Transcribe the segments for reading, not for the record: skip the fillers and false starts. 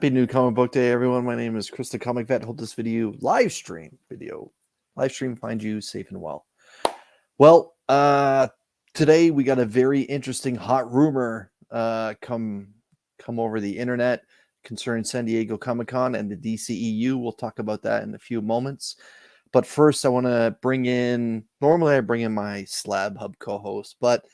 Happy New Comic Book Day, everyone. My name is Chris the Comic Vet. Hope this live stream finds you safe and well. Well, today we got a very interesting hot rumor come over the internet concerning San Diego Comic-Con and the DCEU. We'll talk about that in a few moments. But first, I want to normally I bring in my Slab Hub co-host, but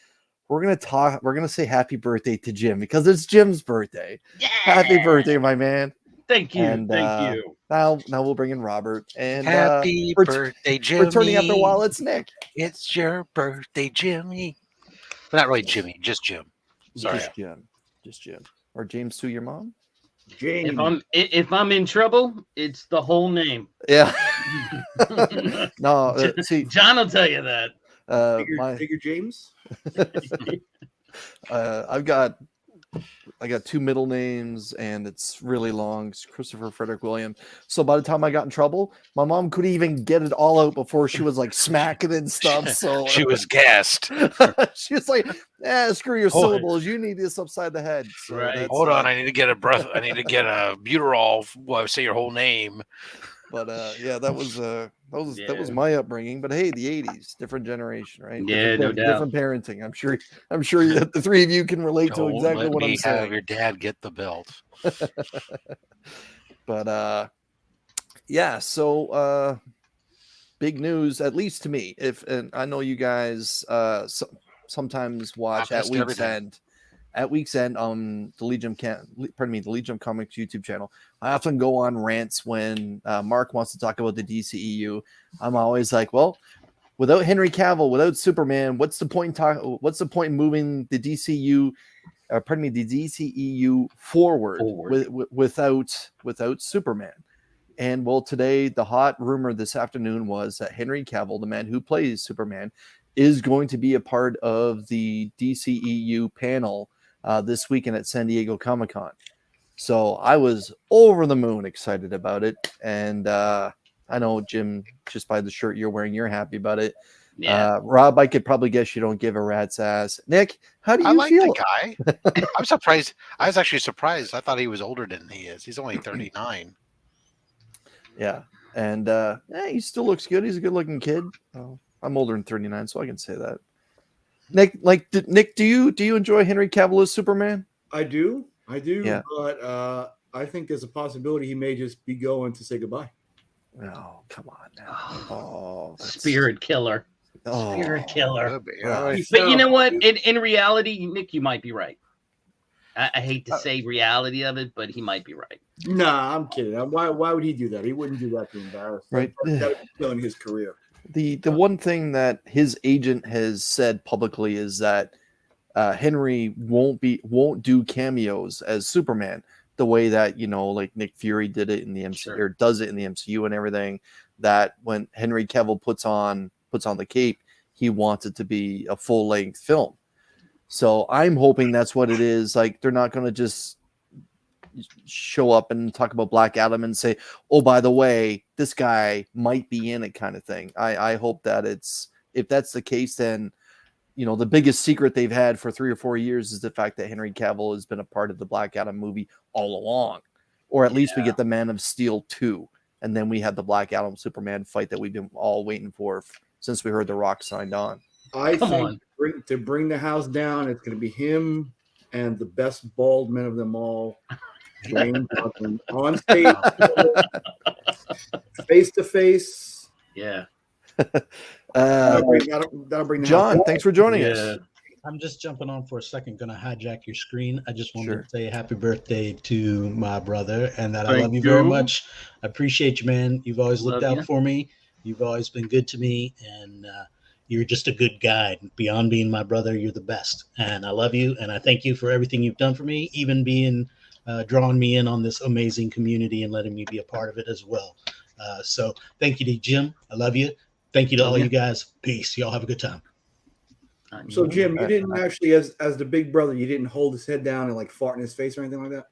we're going to say happy birthday to Jim because it's Jim's birthday. Yeah! Happy birthday, my man. Thank you. And, Thank you. Now we'll bring in Robert. And happy birthday, Jimmy. Returning after a while, it's Nick. It's your birthday, Jimmy. Well, not really Jimmy, just Jim. Sorry. Just Jim. Or James to your mom? James. If I'm in trouble, it's the whole name. Yeah. No, see, John will tell you that. Figure James. I got two middle names and it's really long. It's Christopher Frederick William. So by the time I got in trouble, my mom couldn't even get it all out before she was like smacking and stuff. So she was gassed. She was like, screw your syllables. You need this upside the head. So right. Hold on, I need to get a butyrol while I say your whole name. But yeah, that was my upbringing. But hey, the '80s, different generation, right? Yeah, no doubt. Different parenting. I'm sure that the three of you can relate to exactly what I'm saying. Have your dad get the belt. But yeah. So big news, at least to me. And I know you guys sometimes watch at week's end. At week's end on the Legion of Comics YouTube channel, I often go on rants when Mark wants to talk about the DCEU. I'm always like, well, without Henry Cavill, without Superman, what's the point in moving the DCEU forward without Superman? And well, today the hot rumor this afternoon was that Henry Cavill, the man who plays Superman, is going to be a part of the DCEU panel this weekend at San Diego Comic-Con. So I was over the moon excited about it. And I know, Jim, just by the shirt you're wearing, you're happy about it. Yeah. Rob, I could probably guess you don't give a rat's ass. Nick, how do you I like feel? the guy. I'm surprised. I was actually surprised. I thought he was older than he is. He's only 39. Yeah. And he still looks good. He's a good-looking kid. I'm older than 39, so I can say that. Nick, do you enjoy Henry Cavill as Superman? I do. Yeah. But I think there's a possibility he may just be going to say goodbye. Oh, come on now. Oh, Spirit killer. Oh, Spirit killer. Right. But you know what? In reality, Nick, you might be right. I hate to say reality of it, but he might be right. Nah, I'm kidding. Why would he do that? He wouldn't do that to embarrass. Right. That would be killing his career. The one thing that his agent has said publicly is that Henry won't do cameos as Superman the way that, like Nick Fury did it in the MCU, or does it in the MCU and everything. That when Henry Cavill puts on the cape, he wants it to be a full-length film. So I'm hoping that's what it is. Like, they're not going to just show up and talk about Black Adam and say, oh, by the way, this guy might be in it, kind of thing. I hope that if that's the case, then the biggest secret they've had for 3 or 4 years is the fact that Henry Cavill has been a part of the Black Adam movie all along, or at least we get the Man of Steel 2, and then we had the Black Adam Superman fight that we've been all waiting for since we heard The Rock signed on. I think to bring the house down, it's going to be him and the best bald man of them all, Dwayne Johnson, on stage, face to face. Yeah. That'll bring the John, house thanks for joining us. I'm just jumping on for a second, going to hijack your screen. I just wanted to say happy birthday to my brother and that I love you very much. I appreciate you, man. You've always looked out for me. You've always been good to me, and you're just a good guy. Beyond being my brother, you're the best. And I love you, and I thank you for everything you've done for me, even being drawing me in on this amazing community and letting me be a part of it as well. So thank you to Jim. I love you. Thank you to all you guys. Peace. Y'all have a good time. So, Jim, you didn't actually, as the big brother, you didn't hold his head down and like fart in his face or anything like that?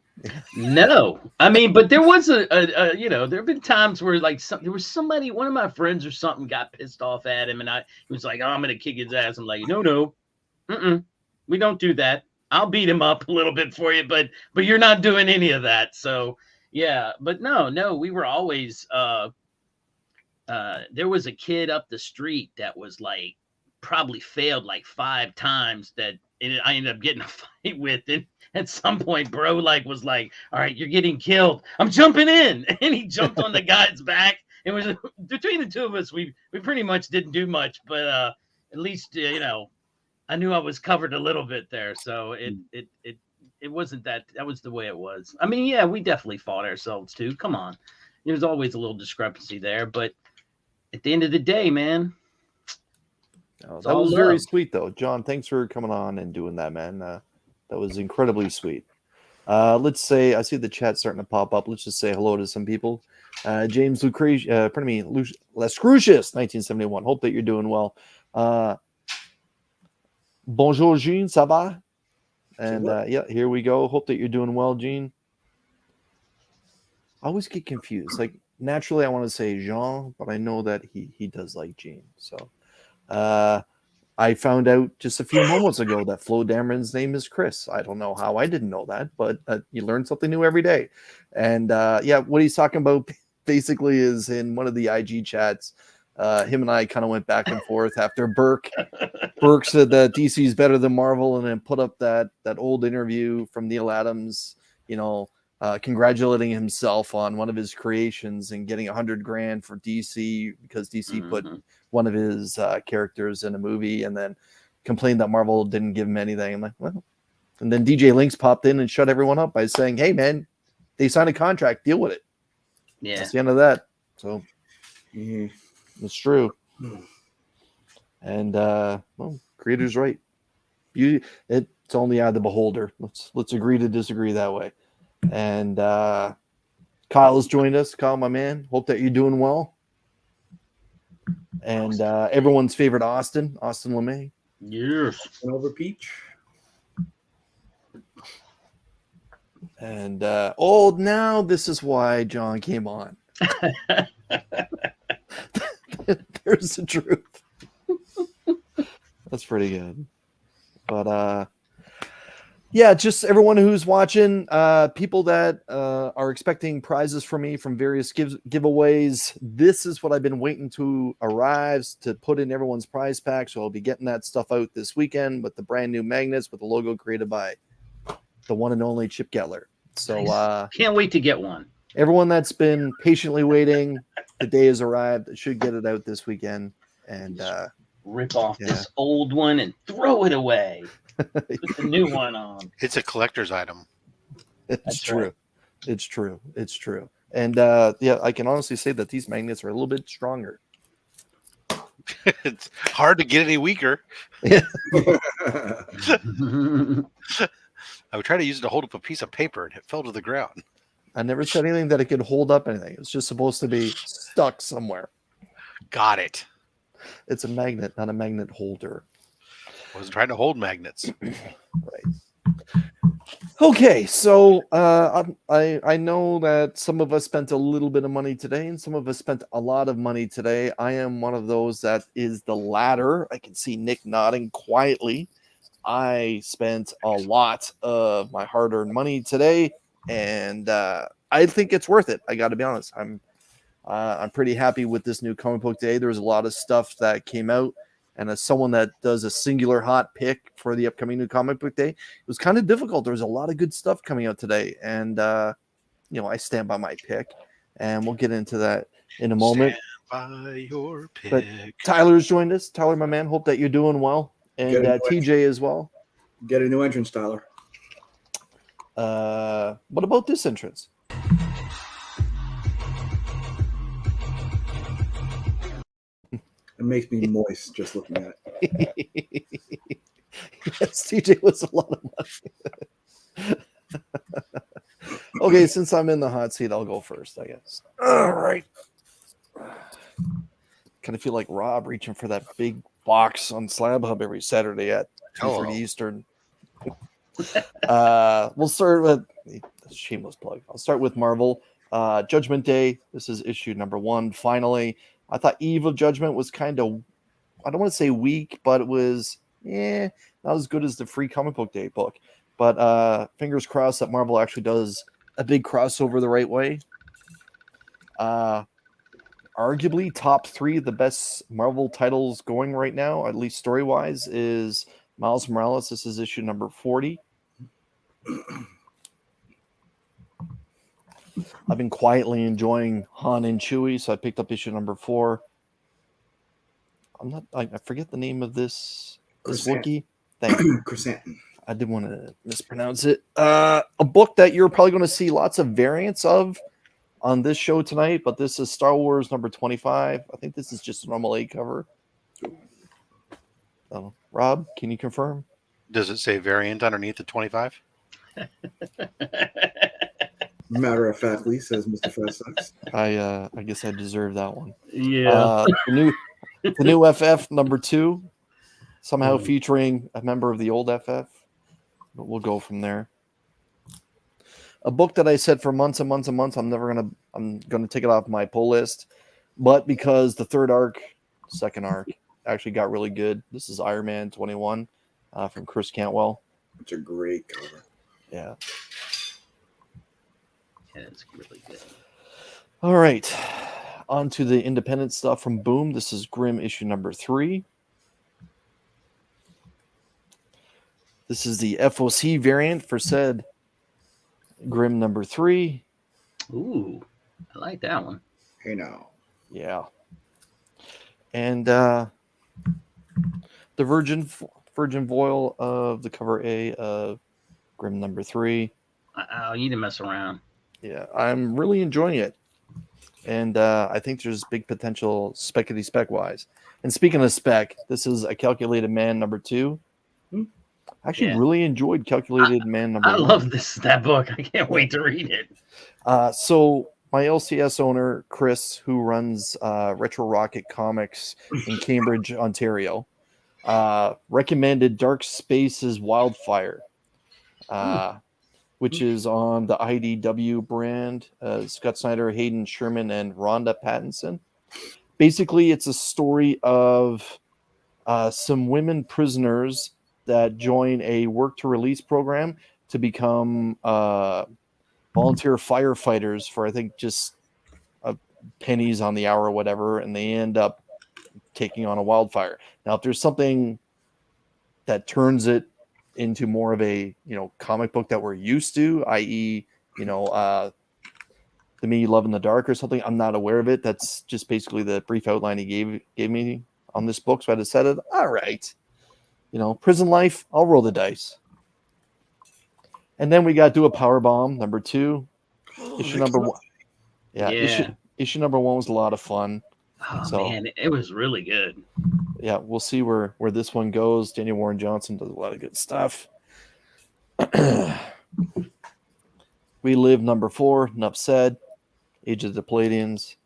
No. I mean, but there was there have been times where there was somebody, one of my friends or something got pissed off at him, and he was like, oh, I'm going to kick his ass. I'm like, no, we don't do that. I'll beat him up a little bit for you, but you're not doing any of that. So yeah, but no, we were always there was a kid up the street that was like probably failed like 5 times that I ended up getting a fight with. And at some point, bro, like was like, all right, you're getting killed. I'm jumping in. And he jumped on the guy's back. It was between the two of us. We pretty much didn't do much, but at least, I knew I was covered a little bit there. So it wasn't that was the way it was. I mean, yeah, we definitely fought ourselves too. Come on. There's always a little discrepancy there, but at the end of the day, man. Oh, that was very sweet, though. John, thanks for coming on and doing that, man. That was incredibly sweet. Let's say, I see the chat starting to pop up. Let's just say hello to some people. James Lascrucius, 1971. Hope that you're doing well. Bonjour, Jean, ça va? And yeah, here we go. Hope that you're doing well, Jean. I always get confused. Like, naturally, I want to say Jean, but I know that he does like Jean. So I found out just a few moments ago that Flo Dameron's name is Chris. I don't know how I didn't know that, but you learn something new every day. And yeah, what he's talking about basically is in one of the IG chats. Him and I kind of went back and forth after Burke said that DC is better than Marvel, and then put up that old interview from Neil Adams, congratulating himself on one of his creations and getting $100,000 for DC because DC put one of his characters in a movie, and then complained that Marvel didn't give him anything. I'm like, well, and then DJ Lynx popped in and shut everyone up by saying, hey man, they signed a contract, deal with it. Yeah, that's the end of that. So it's true. And well, creator's right. It's only the beholder. Let's agree to disagree that way. And Kyle has joined us. Kyle, my man, hope that you're doing well. And everyone's favorite Austin LeMay. Yes. Over Peach. And now this is why John came on. There's the truth. That's pretty good. But yeah, just everyone who's watching, people that are expecting prizes from me from various giveaways. This is what I've been waiting to arrive to put in everyone's prize pack. So I'll be getting that stuff out this weekend with the brand new magnets with the logo created by the one and only Chip Gettler. So nice. Can't wait to get one. Everyone that's been patiently waiting, the day has arrived. I should get it out this weekend. And rip off this old one and throw it away. Put the new one on. It's a collector's item. It's true. Right. It's true. It's true. And yeah, I can honestly say that these magnets are a little bit stronger. It's hard to get any weaker. Yeah. I would try to use it to hold up a piece of paper and it fell to the ground. I never said anything that it could hold up anything. It's just supposed to be stuck somewhere. Got it. It's a magnet, not a magnet holder. I wasn't trying to hold magnets. Right. Okay, so I know that some of us spent a little bit of money today, and some of us spent a lot of money today. I am one of those that is the latter. I can see Nick nodding quietly. I spent a lot of my hard-earned money today, and I think it's worth it. I got to be honest. I'm pretty happy with this new comic book day. There was a lot of stuff that came out. And as someone that does a singular hot pick for the upcoming new comic book day, it was kind of difficult. There was a lot of good stuff coming out today. And, I stand by my pick. And we'll get into that in a moment. Stand by your pick. But Tyler's joined us. Tyler, my man, hope that you're doing well. And TJ as well. Get a new entrance, Tyler. What about this entrance? It makes me moist just looking at it. Yes, TJ was a lot of money. Okay, since I'm in the hot seat, I'll go first, I guess. All right. Kind of feel like Rob reaching for that big box on Slab Hub every Saturday at 2:30 Eastern. We'll start with shameless plug. I'll start with Marvel. Judgment Day. This is issue number 1. Finally, I thought Eve of Judgment was kind of, I don't want to say weak, but it was not as good as the Free Comic Book Day book. but fingers crossed that Marvel actually does a big crossover the right way. Arguably top 3 of the best Marvel titles going right now, at least story wise, is Miles Morales. This is issue number 40. I've been quietly enjoying Han and Chewie, so I picked up issue number 4. I forget the name of this Wookiee. Thank you. Chrysanthemum. I didn't want to mispronounce it. A book that you're probably going to see lots of variants of on this show tonight, but this is Star Wars number 25. I think this is just a normal A cover. Rob, can you confirm? Does it say variant underneath the 25? Matter of factly, says Mr. Fastsucks. I guess I deserve that one. Yeah. The new FF number 2, somehow featuring a member of the old FF. But we'll go from there. A book that I said for months and months and months, I'm gonna take it off my pull list, but because the second arc actually got really good. This is Iron Man 21 from Chris Cantwell. It's a great cover. Yeah. Yeah, it's really good. All right. On to the independent stuff from Boom. This is Grimm issue number 3. This is the FOC variant for said Grimm number 3. Ooh, I like that one. Hey now. Yeah. And the Virgin Voile of the cover A of Grimm number 3. Oh, you didn't mess around. Yeah, I'm really enjoying it. And I think there's big potential speckity spec wise. And speaking of spec, this is A Calculated Man number 2. I actually really enjoyed Calculated Man number 1. I love that book. I can't wait to read it. So my LCS owner, Chris, who runs Retro Rocket Comics in Cambridge, Ontario, recommended Dark Spaces Wildfire, which is on the IDW brand. Scott Snyder, Hayden Sherman, and Rhonda Pattinson. Basically, it's a story of some women prisoners that join a work-to-release program to become volunteer firefighters for, I think, just pennies on the hour or whatever, and they end up taking on a wildfire. Now, if there's something that turns it into more of a comic book that we're used to, i.e., The Me Love in the Dark or something, I'm not aware of it. That's just basically the brief outline he gave me on this book. So I decided, all right, prison life, I'll roll the dice. And then we got Do a Power Bomb number 2, issue number 1. Yeah. Issue number 1 was a lot of fun. Oh man, it was really good. Yeah, we'll see where this one goes. Daniel Warren Johnson does a lot of good stuff. We Live number 4, enough said. Age of the Palladians.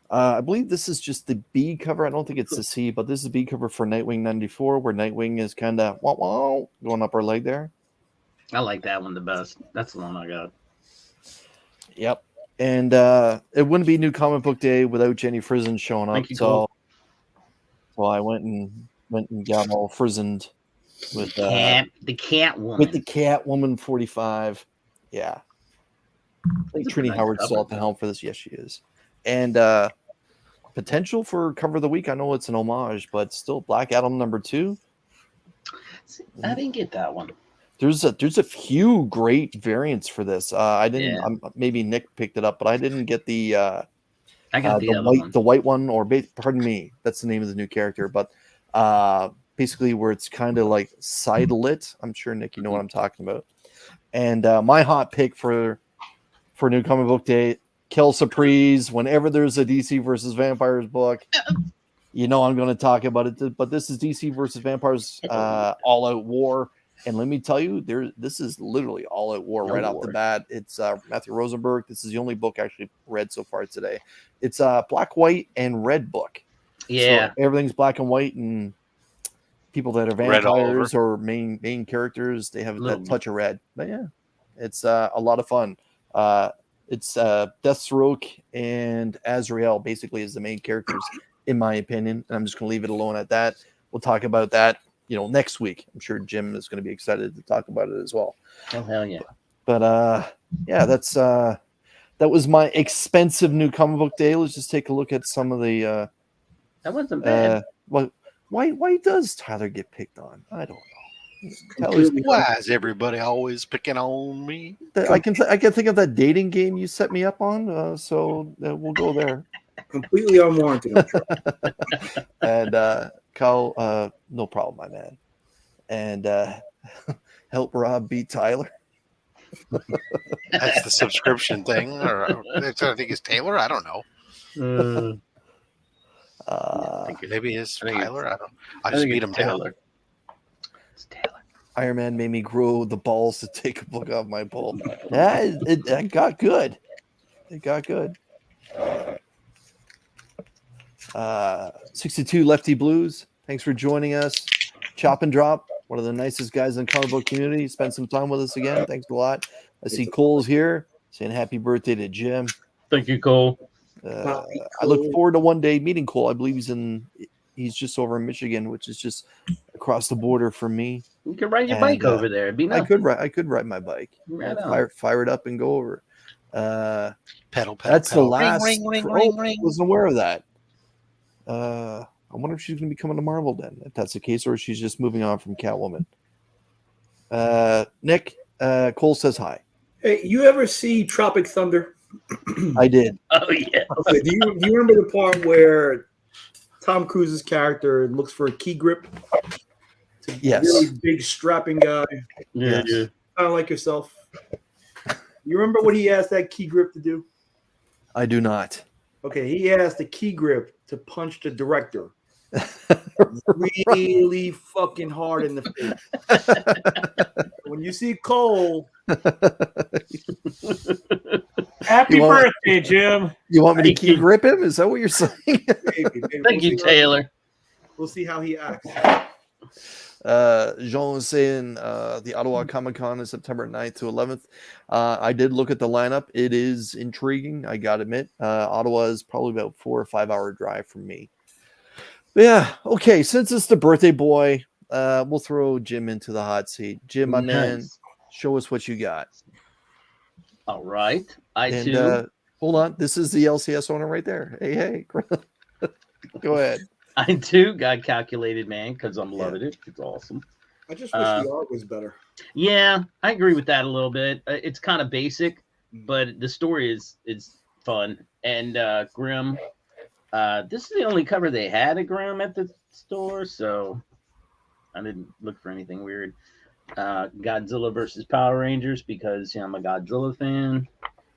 I believe this is just the B cover. I don't think it's the C, but this is the B cover for Nightwing 94, where Nightwing is kind of going up her leg there. I like that one the best. That's the one I got. Yep. And it wouldn't be New Comic Book Day without Jenny Frizen showing up. So I went and got all frizened with the Catwoman. With the Catwoman 45. Yeah. I think Trini Howard's still at the helm for this. Yes, she is. And potential for cover of the week. I know it's an homage, but still Black Adam number 2. I didn't get that one. There's a few great variants for this. I didn't. Maybe Nick picked it up, but I didn't get the. I got the white one, or pardon me, that's the name of the new character. But basically, where it's kind of like side lit. I'm sure Nick, you know what I'm talking about. And my hot pick for New Comic Book Day, Kel Surprise. Whenever there's a DC versus Vampires book, I'm going to talk about it. But this is DC versus Vampires All Out War. And let me tell you, this is literally all out war right off the bat. It's Matthew Rosenberg. This is the only book I actually read so far today. It's a black, white, and red book. Yeah. So everything's black and white, and people that are vampires or main characters, they have that touch of red. But yeah, it's a lot of fun. It's Deathstroke and Azrael basically is the main characters, in my opinion. And I'm just going to leave it alone at that. We'll talk about that next week. I'm sure Jim is going to be excited to talk about it as well. Oh hell yeah! But yeah, that was my expensive new comic book day. Let's just take a look at some of the. That wasn't bad. Why does Tyler get picked on? I don't know. Why is everybody always picking on me? I can think of that dating game you set me up on. So we'll go there. Completely unwarranted. I'm sure. And Kyle, no problem, my man. And help Rob beat Tyler. That's the subscription thing, or I think it's Taylor. I don't know. Maybe it's Tyler. I just beat him down. It's Taylor. Iron Man made me grow the balls to take a book off my pole. Yeah, it got good. It got good. 62 Lefty Blues. Thanks for joining us. Chop and Drop, one of the nicest guys in the comic book community. Spend some time with us again. Thanks a lot. I see Cole's here saying happy birthday to Jim. Thank you, Cole. I look forward to one day meeting Cole. I believe he's just over in Michigan, which is just across the border from me. You could ride your bike over there. It'd be nice. I could ride my bike. Right fire it up and go over. Pedal. That's pedal. the last. Ring. I wasn't aware of that. I wonder if she's going to be coming to Marvel then, if that's the case, or if she's just moving on from Catwoman. Nick, Cole says hi. Hey, you ever see Tropic Thunder? I did. Oh yeah. Okay. Do you remember the part where Tom Cruise's character looks for a key grip? Yes. Really big strapping guy. Yeah. Kind of like yourself. You remember what he asked that key grip to do? I do not. Okay, he asked the key grip to punch the director really fucking hard in the face. When you see Cole, happy birthday, Jim. You want me to key grip him? Is that what you're saying? maybe. Thank you, Taylor. We'll see how he acts. Jean was saying the Ottawa Comic Con is September 9th to 11th. I did look at the lineup. It is intriguing, I gotta admit. Ottawa is probably about 4 or 5 hour drive from me. But yeah, okay, since it's the birthday boy, we'll throw Jim into the hot seat. Jim, my man, show us what you got. All right. Hold on. This is the LCS owner right there. Hey. Go ahead. I too got Calculated Man because I'm loving it. It's awesome. I just wish the art was better. Yeah, I agree with that a little bit. It's kind of basic, but the story is fun. And Grimm, this is the only cover they had of Grimm at the store, so I didn't look for anything weird. Godzilla versus Power Rangers because I'm a Godzilla fan.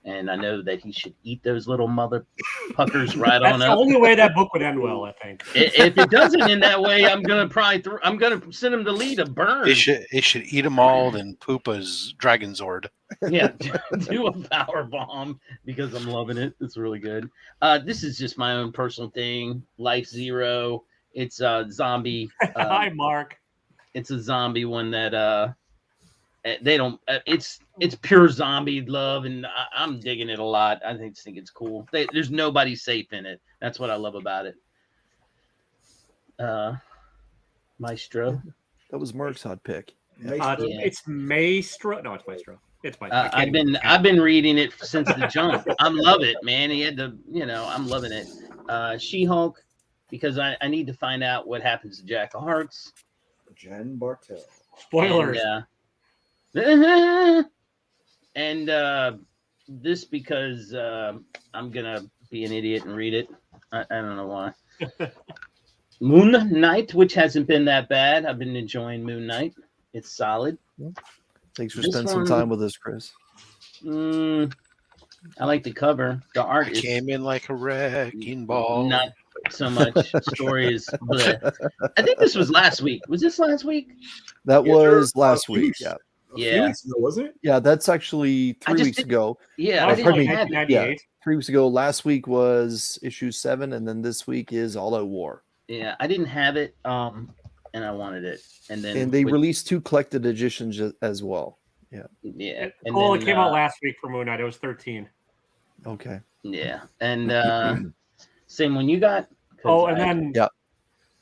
And I know that he should eat those little motherfuckers right on up. That's the only way that book would end well, I think. If it doesn't end that way, I'm gonna send him to lead a burn. It should eat them all, then poop as Dragon Zord. Yeah, do a power bomb because I'm loving it. It's really good. This is just my own personal thing. Life Zero. It's a zombie. Hi, Mark. It's a zombie one that they don't. It's pure zombie love, and I'm digging it a lot. I think it's cool. There's nobody safe in it. That's what I love about it. Maestro. That was Mark's hot pick. It's Maestro. No, it's Maestro. It's Maestro. I've been reading it since the jump. I'm loving it, man. He had to, I'm loving it. She-Hulk, because I need to find out what happens to Jack of Hearts. Jen Bartel. Spoilers. And this because I'm gonna be an idiot and read it. I don't know why. Moon Knight, which hasn't been that bad. I've been enjoying Moon Knight. It's solid. Thanks for spending some time with us, Chris. I like the cover. The art came in like a wrecking ball. Not so much. Story is bleh. I think this was last week. Was this last week? That was last week. Yeah. Yeah, weeks ago, wasn't it? Yeah, that's actually 3 weeks ago. Yeah, I didn't have it. Yeah, 3 weeks ago. Last week was issue 7, and then this week is All Out War. Yeah, I didn't have it, and I wanted it, and they released 2 collected editions as well. Yeah. And it came out last week for Moon Knight. It was 13. Okay. Yeah, and same one you got. And then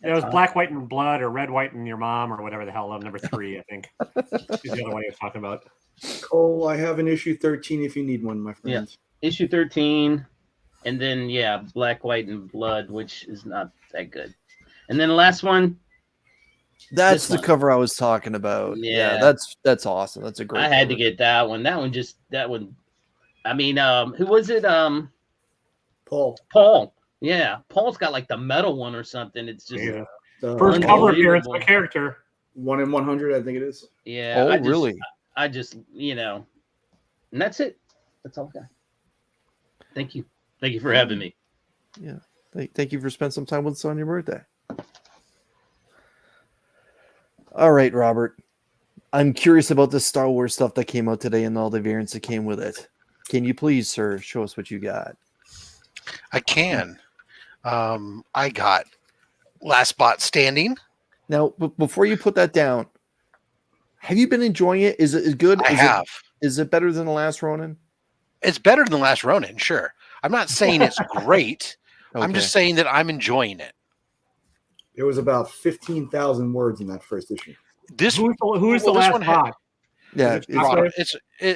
It was Black, White, and Blood, or Red, White, and Your Mom, or whatever the hell. Number 3, I think, is the other one he was talking about. Cole, I have an issue 13 if you need one, my friend. Yeah. Issue 13, and then Black, White, and Blood, which is not that good. And then the last one. That's the cover I was talking about. Yeah, that's awesome. That's a great. I had to get that one. That one. I mean, who was it? Paul. Yeah, Paul's got like the metal one or something. It's just first cover appearance of a character. 1 in 100, I think it is. Yeah. Oh, really? I just and that's it. That's all I got. Thank you for having me. Yeah, thank you for spending some time with us on your birthday. All right, Robert. I'm curious about the Star Wars stuff that came out today and all the variants that came with it. Can you please, sir, show us what you got? I can. I got Last Spot Standing. Now, before you put that down, have you been enjoying it? Is it good? I have. Is it better than The Last Ronin? It's better than The Last Ronin, sure. I'm not saying it's great. Okay. I'm just saying that I'm enjoying it. It was about 15,000 words in that first issue. Who's the last spot? Yeah,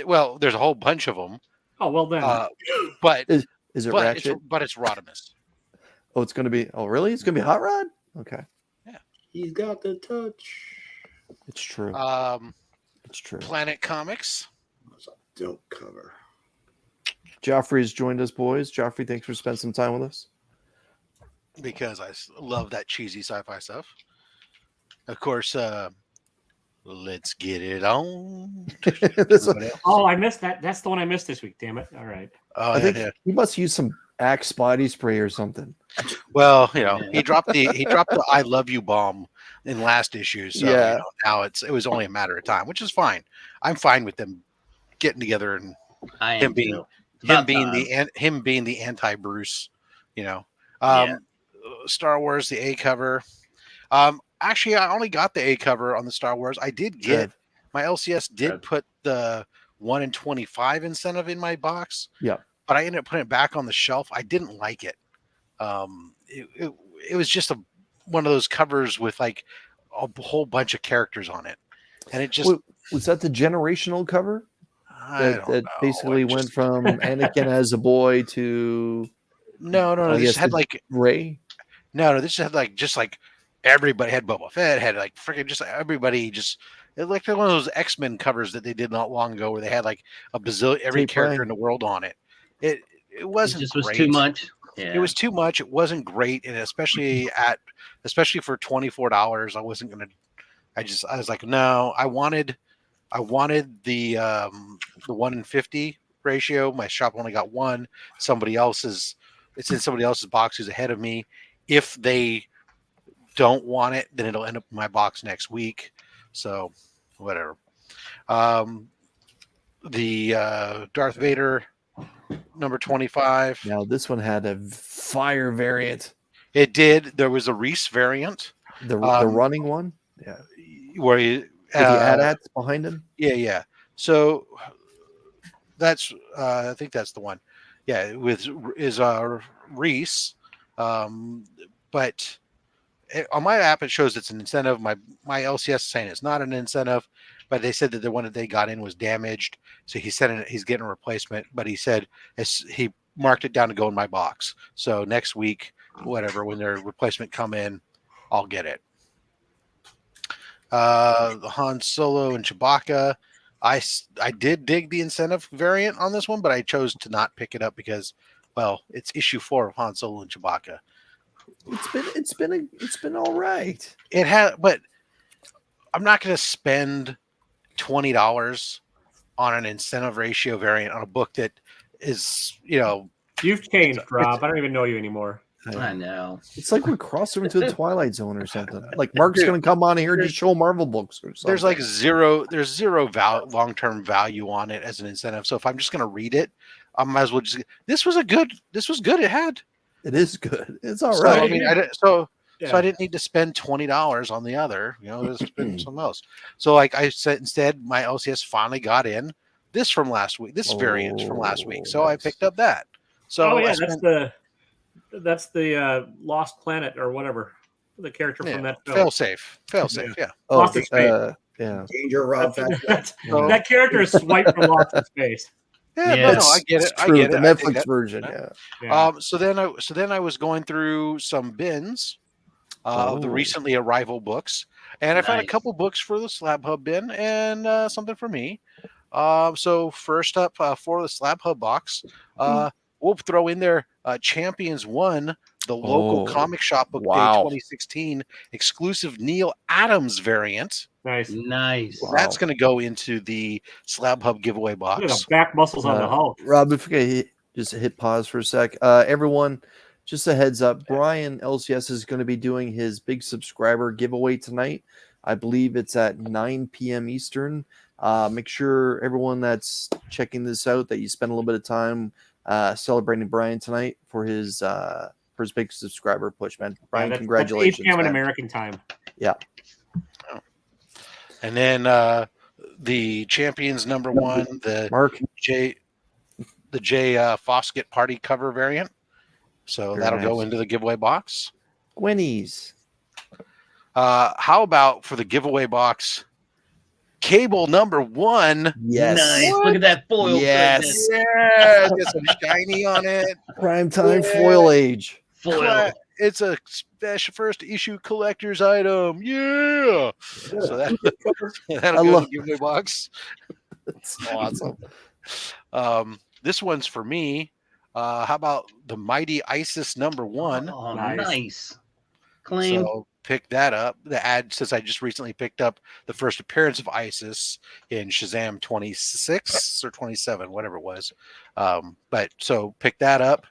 well, there's a whole bunch of them. Oh, well then. But is it Ratchet? But it's Rodimus. Oh, it's going to be. Oh, really? It's going to be Hot Rod? Okay. Yeah. He's got the touch. It's true. It's true. Planet Comics. That's a dope cover. Joffrey has joined us, boys. Joffrey, thanks for spending some time with us. Because I love that cheesy sci-fi stuff. Of course, let's get it on. I missed that. That's the one I missed this week. Damn it! All right. I think he must use some Axe body spray or something. Well, he dropped the "I love you" bomb in last issue, so now it was only a matter of time, which is fine. I'm fine with them getting together and him being the anti-Bruce. Star Wars, the A cover. Actually, I only got the A cover on the Star Wars. I did get my LCS did put the 1 in 25 incentive in my box. Yeah, but I ended up putting it back on the shelf. I didn't like it. It was just one of those covers with like a whole bunch of characters on it, and it just was that the generational cover that basically went from Anakin as a boy to no. This had like Ray. No, this had like just like everybody had Boba Fett, had like freaking just everybody just like one of those X-Men covers that they did not long ago where they had like a bazillion every character in the world on it. It wasn't. It just was too much. Yeah. It was too much. It wasn't great, and especially for $24, I wasn't gonna. I was like, no. I wanted the 1 in 50 ratio. My shop only got one. It's in somebody else's box who's ahead of me. If they don't want it, then it'll end up in my box next week. So, whatever. The Darth Vader number 25. Now, this one had a fire variant. It did. There was a Reese variant. The running one? Yeah. Where you... With the AT-ATs behind him? Yeah. So, that's... I think that's the one. Yeah, is Reese... but on my app, it shows it's an incentive. My LCS is saying it's not an incentive, but they said that the one that they got in was damaged. So he's getting a replacement, but he said he marked it down to go in my box. So next week, whatever, when their replacement come in, I'll get it. The Han Solo and Chewbacca. I did dig the incentive variant on this one, but I chose to not pick it up because, well, it's issue 4 of Han Solo and Chewbacca. It's been all right. It has, but I'm not going to spend $20 on an incentive ratio variant on a book that is, You've changed, Rob. I don't even know you anymore. I know. It's like we're crossing into the Twilight Zone or something. Like Mark's going to come on here and just show Marvel books or something. There's like zero long-term value on it as an incentive. So if I'm just going to read it, I might as well just. This was good. It is good. It's all right. I mean, so I didn't need to spend $20 on the other. Just spend something else. So like I said, instead, my LCS finally got in this from last week. This variant from last week. So I picked up that. So that's the Lost Planet or whatever. The character from that film. Fail safe. Yeah. Oh, Lost in yeah. Danger, Rob. That character is swiped from Lost in Space. Yeah, Yeah. no, I get It's it. I true. get The it. I dig Netflix that. version, Yeah. yeah. Yeah. So then I was going through some bins of the Oh. recently arrival books, and I found a Nice. couple books for the Slab Hub bin and something for me. So first up for the Slab Hub box, we'll throw in there Champions 1, the local Oh, comic shop book day wow. 2016 exclusive Neil Adams variant. Nice. Nice. Wow. That's going to go into the Slab Hub giveaway Look at box. the back muscles on the Hulk. Rob, if you could just hit pause for a sec. Everyone, just a heads up, Brian LCS is going to be doing his big subscriber giveaway tonight. I believe it's at 9 p.m. Eastern. Make sure everyone that's checking this out that you spend a little bit of time celebrating Brian tonight for his big subscriber push, man. Brian, That's congratulations. 8 p.m. in man. American time. Yeah. And then the Champions number 1, the Mark. J Foskett party cover variant. So Very that'll go nice. into the giveaway box. Gwynnies. How about for the giveaway box, Cable number 1? Yes. Nice. Look at that foil. Yes. goodness. Yeah, get some shiny on it. Prime time Yeah. foil age. Foil. It's a special first issue collector's item. Yeah. So that'll go in the giveaway box. That's awesome. This one's for me. How about the Mighty Isis number 1? Oh, Nice. nice. Clean. So pick that up. The ad, since I just recently picked up the first appearance of Isis in Shazam 26 or 27, whatever it was. But so pick that up.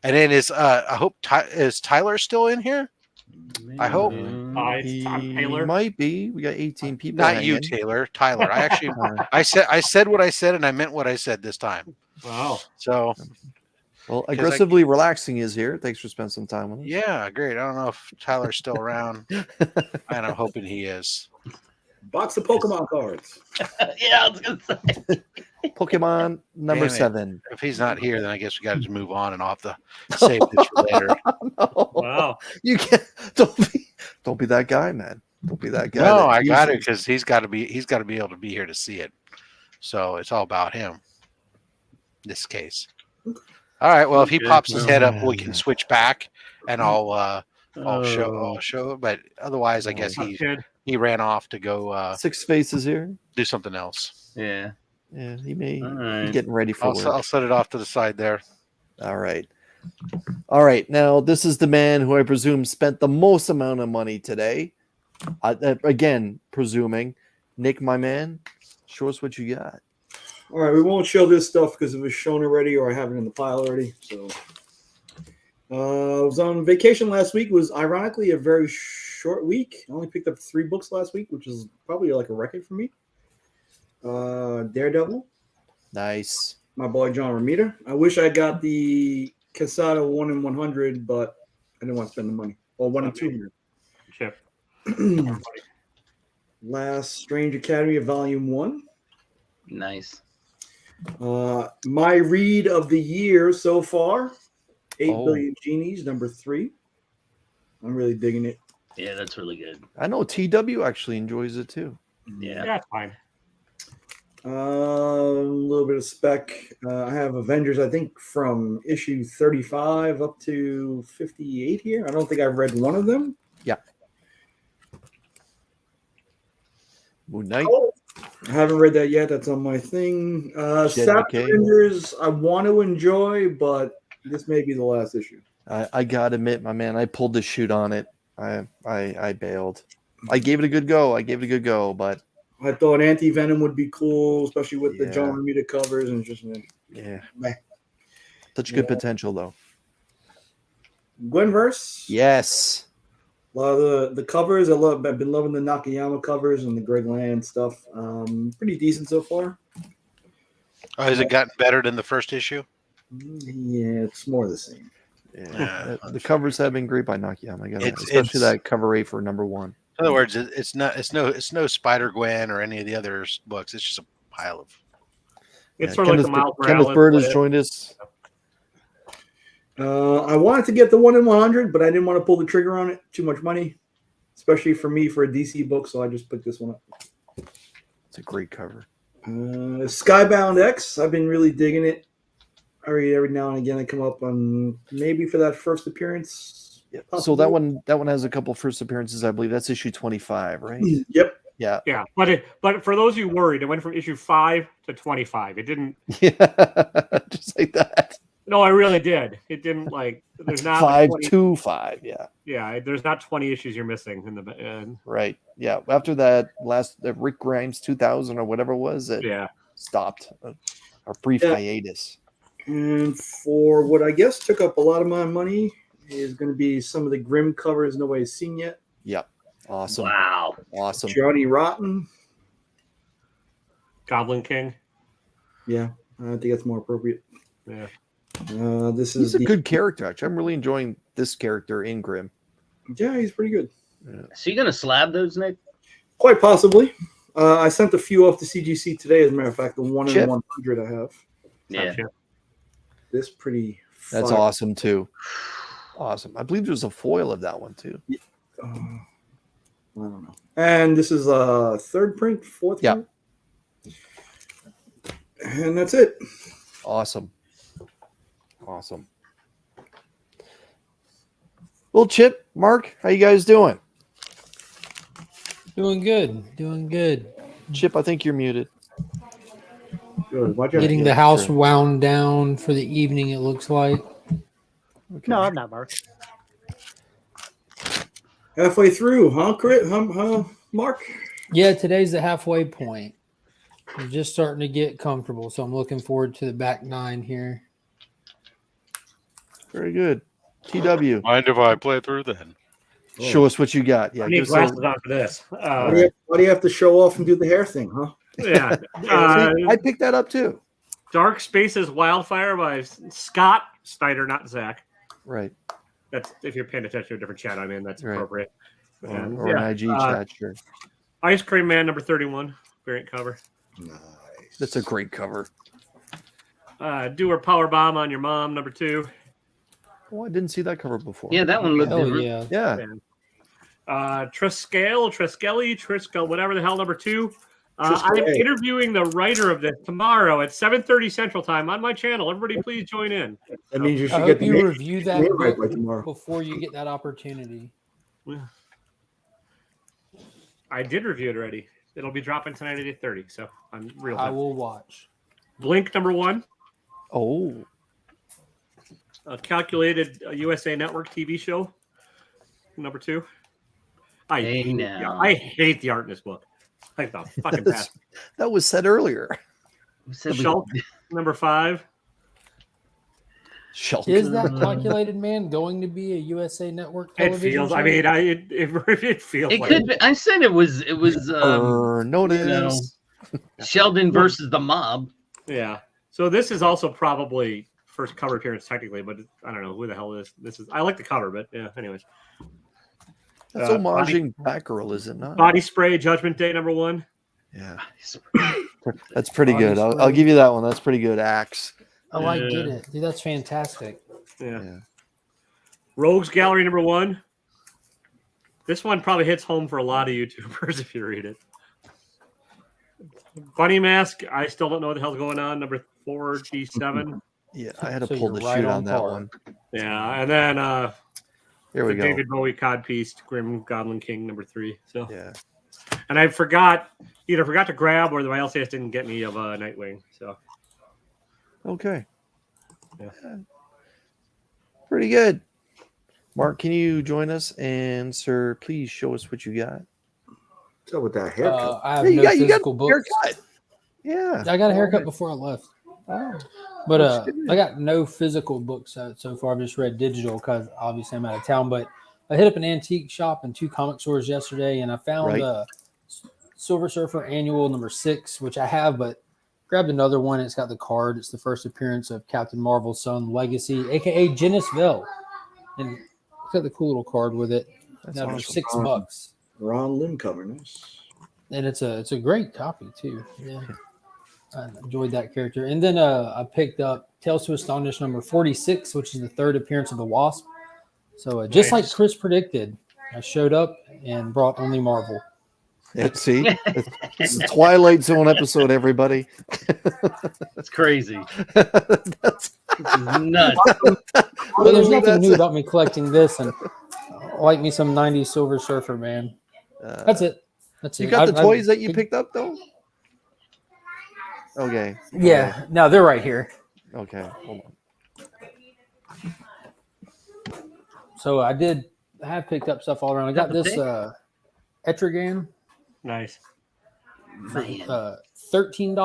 And then I hope is Tyler still in here? I hope. It's Tom He Taylor. might be. We got 18 people. Not you, hanging. Taylor. Tyler. I actually I said what I said and I meant what I said this time. Wow. So Well, aggressively relaxing is here. Thanks for spending some time with us. yeah, great. I don't know if Tyler's still around. And I'm hoping he is. Box of Pokemon cards. Yeah, I was gonna say. Pokemon number Damn it. 7. If he's not here, then I guess we got to just move on and off the save this for later. No. Wow. You can't. Don't be that guy, man. Don't be that guy. No, that I got it uses- because he's got to be able to be here to see it. So it's all about him. In this case. All right. Well, if he Okay. pops his head up, we can switch back, and I'll Oh. show. But otherwise, I guess That's good. he ran off to go Six Faces here. do something else. Yeah. Yeah, he may All be right. getting ready for work. I'll set it off to the side there. All right. All right. Now, this is the man who I presume spent the most amount of money today. Again, presuming. Nick, my man, show us what you got. All right, we won't show this stuff because it was shown already or I have it in the pile already. So I was on vacation last week. It was ironically a very short week. I only picked up 3 books last week, which is probably like a record for me. Daredevil, Nice. my boy John Romita. I wish I got the Casada 1 in 100, but I didn't want to spend the money. Or 1 in 200. Chip. Last Strange Academy of Volume 1. Nice. My read of the year so far, 8 Oh. Billion Genies, number 3. I'm really digging it. Yeah, that's really good. I know TW actually enjoys it too. Yeah. Yeah, it's fine. A little bit of spec. I have Avengers, I think, from issue 35 up to 58 here. I don't think I've read one of them. Moon Knight. I haven't read that yet. That's on my thing. Jet Sap Decay. Avengers, I want to enjoy, but this may be the last issue. I gotta admit, my man, I pulled the shoot on it. I bailed. I gave it a good go, but I thought Anti-Venom would be cool, especially with the Yeah. John Romita covers and just yeah, meh. such good Yeah. potential though. Gwenverse. Yes. A lot of the covers. I've been loving the Nakayama covers and the Greg Land stuff. Pretty decent so far. Oh, has it gotten better than the first issue? Yeah, it's more the same. Yeah, the covers have been great by Nakayama. I gotta, It's- especially it's- that cover A for number 1. In other words, it's no Spider Gwen or any of the other books. It's just a pile of. It's Yeah, sort of like Kenneth, the Miles Kenneth Morales. Bird has but- joined us. I wanted to get the 1 in 100, but I didn't want to pull the trigger on it. Too much money. especially for me for a DC book. So I just picked this one up. It's a great cover. Skybound X. I've been really digging it. I read every now and again. I come up on maybe for that first appearance. Yeah. So that one has a couple first appearances, I believe. That's issue 25, right? Yep. Yeah. Yeah, but for those of you worried, it went from issue 5 to 25. It didn't. Yeah. Just like that. No, I really did. It didn't like. There's not 5 20, to 5. Yeah. Yeah, there's not 20 issues you're missing in the end. Right. Yeah. After that last Rick Grimes 2000 or whatever it was, it stopped. A brief hiatus. And for what I guess took up a lot of my money is going to be some of the Grimm covers nobody's seen yet. Yep. Awesome. Wow. Awesome. Johnny Rotten. Goblin King. Yeah, I think that's more appropriate. Yeah. He's a good character, actually. I'm really enjoying this character in Grimm. Yeah, he's pretty good. Yeah. So you gonna slab those, Nick? Quite possibly. I sent a few off to CGC today, as a matter of fact, the 1 in 100 I have. Yeah. This pretty That's fire. awesome too. Awesome. I believe there's a foil of that one too. I don't know. And this is a third print, fourth print. And that's it. Awesome. Awesome. Well, Chip, Mark, how you guys doing? Doing good. Doing good. Chip, I think you're muted. Good. Getting the house wound down for the evening, it looks like. Okay. No, I'm not, Mark. Halfway through, huh, Mark? Yeah, today's the halfway point. I'm just starting to get comfortable, so I'm looking forward to the back 9 here. Very good. TW. Mind if I play through then? Show us what you got. Yeah, I need glasses on for this. Why do you have to show off and do the hair thing, huh? Yeah. I picked that up too. Dark Spaces Wildfire by Scott Snyder, not Zach. Right. That's if you're paying attention to a different chat. I mean, that's appropriate. And, Or an IG chat, sure. Ice Cream Man number 31 variant cover. Nice. That's a great cover. Do her Power Bomb on Your Mom number 2. Oh, I didn't see that cover before. Yeah, that one looked Oh, different. yeah. Yeah. Triskelly, whatever the hell, number 2. I'm interviewing the writer of this tomorrow at 7:30 Central Time on my channel. Everybody, please join in. That means you I should hope get the you name review that right by book tomorrow. before you get that opportunity. I did review it already. It'll be dropping tonight at 8:30, so I'm real. I will watch. Blink number 1. Oh. A calculated USA Network TV show. Number 2. I hate the art in this book. Like the fucking best. That was said earlier. Shulk, number 5. Shulk. Is that Calculated Man going to be a USA Network television It feels. show? I mean, it feels. It like could be. I said it was. Notice. Sheldon versus the mob. Yeah. So this is also probably first cover appearance technically, but I don't know who the hell this is. I like the cover, but yeah. Anyways. That's homaging Batgirl, is it not? Body Spray, Judgment Day, number 1. Yeah. That's pretty good. I'll give you that one. That's pretty good. Axe. Oh, I get it. Dude, that's fantastic. Yeah. Rogues Gallery, number 1. This one probably hits home for a lot of YouTubers if you read it. Bunny Mask, I still don't know what the hell's going on. Number 4, G7. Yeah, I had to So pull the you're right shoot on on that par. one. Yeah, and then Here we the go. David Bowie Codpiece, Grim Goblin King, number 3. So Yeah. and I forgot to grab or the LCS didn't get me of Nightwing. So Okay. Yeah. Pretty good. Mark, can you join us? And sir, please show us what you got. What's up with that haircut? I have Hey, no physical books. Haircut. Yeah. I got a haircut before I left. Oh. But I got no physical books so far. I've just read digital because obviously I'm out of town. But I hit up an antique shop and 2 comic stores yesterday, and I found Silver Surfer Annual number 6, which I have, but grabbed another one. It's got the card. It's the first appearance of Captain Marvel's son, Legacy, aka Genis Vell, and it's got the cool little card with it. That's Now for awesome. $6, Ron Lim cover, nice. and it's a great copy too. Yeah. I enjoyed that character. And then I picked up Tales to Astonish number 46, which is the 3rd appearance of the Wasp. So just like Chris predicted, I showed up and brought only Marvel. Yeah, see, it's a Twilight Zone episode, everybody. That's crazy. That's nuts. Well, there's nothing new about me collecting this, and like me some 90s Silver Surfer, man. That's it. That's you it. got the toys that you picked up, though? Okay. Yeah. Okay. No, they're right here. Okay. Hold on. So I have picked up stuff all around. I got this Etrigan. Nice. For $13.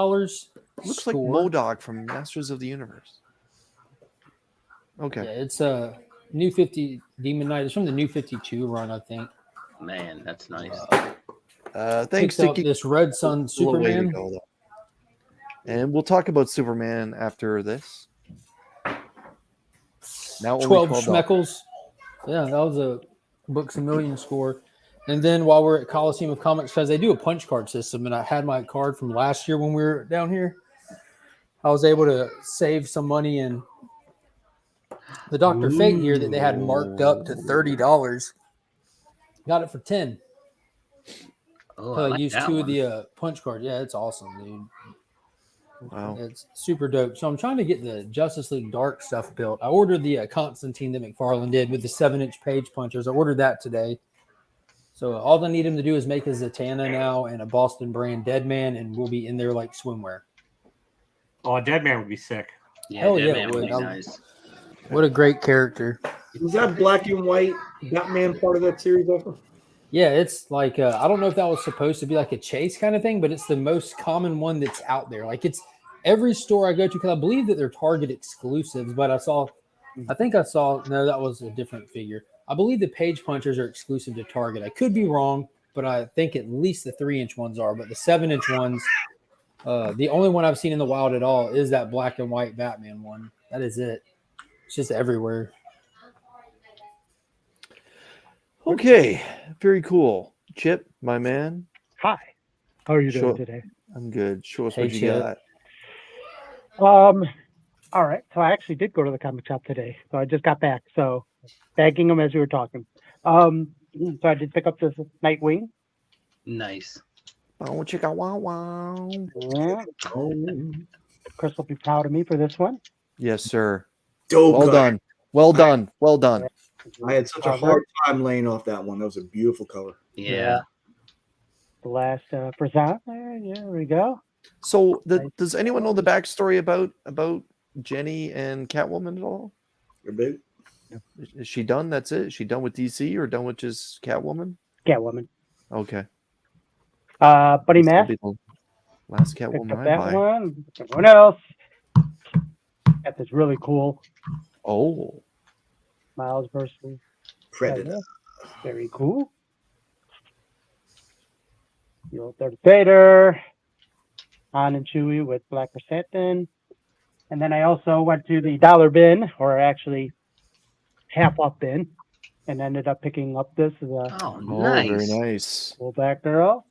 Looks like MODOK from Masters of the Universe. Okay. Yeah, it's a New 50 Demon Knight. It's from the New 52 run, I think. Man, that's nice. Thanks to to this Red Sun Superman. And we'll talk about Superman after this. Now 12 only schmeckles. Yeah, that was a Books a Million score. And then while we're at Coliseum of Comics, because they do a punch card system, and I had my card from last year when we were down here, I was able to save some money in the Dr. Fate gear that they had marked up to $30. Got it for $10. Oh, I like used that 2 of one. the punch cards. Yeah, it's awesome, dude. Wow. It's super dope. So I'm trying to get the Justice League Dark stuff built. I ordered the Constantine that McFarlane did with the 7-inch page punchers. I ordered that today. So all I need him to do is make a Zatanna now and a Boston brand Deadman, and we'll be in there like swimwear. Oh, a Deadman would be sick. Yeah, Hell yeah, Deadman it would be would. nice. What a great character. Was that black and white Batman part of that series also? Yeah, it's like I don't know if that was supposed to be like a chase kind of thing, but it's the most common one that's out there. Like it's every store I go to, because I believe that they're Target exclusives, but I think I saw, no, that was a different figure. I believe the page punchers are exclusive to Target. I could be wrong, but I think at least the 3-inch ones are. But the 7-inch ones, the only one I've seen in the wild at all is that black and white Batman one. That is it. It's just everywhere. Okay. Very cool. Chip, my man. Hi. How are you doing today? I'm good. Show us Hey, what you Chip. got. All right. So I actually did go to the comic shop today. So I just got back. So bagging them as we were talking. So I did pick up this Nightwing. Nice. Oh, chicka wow wow. Yeah. Chris will be proud of me for this one. Yes, sir. Dope. Well done. Well done. Well done. I had such a hard time laying off that one. That was a beautiful cover. Yeah. The last present. There we go. So, does anyone know the backstory about Jenny and Catwoman at all? Your big? Is she done? That's it? Is she done with DC or done with just Catwoman? Catwoman. Okay. Buddy Mask. Last Picked Catwoman up I that buy. one. Everyone else. Got this really cool Oh. Miles versus Predator. Very cool. The old Darth Vader. Han and Chewie with Black Chrysanthemum. And then I also went to the dollar bin, or actually half off bin, and ended up picking up this as a Oh, Oh, nice. very nice. cool Black Girl.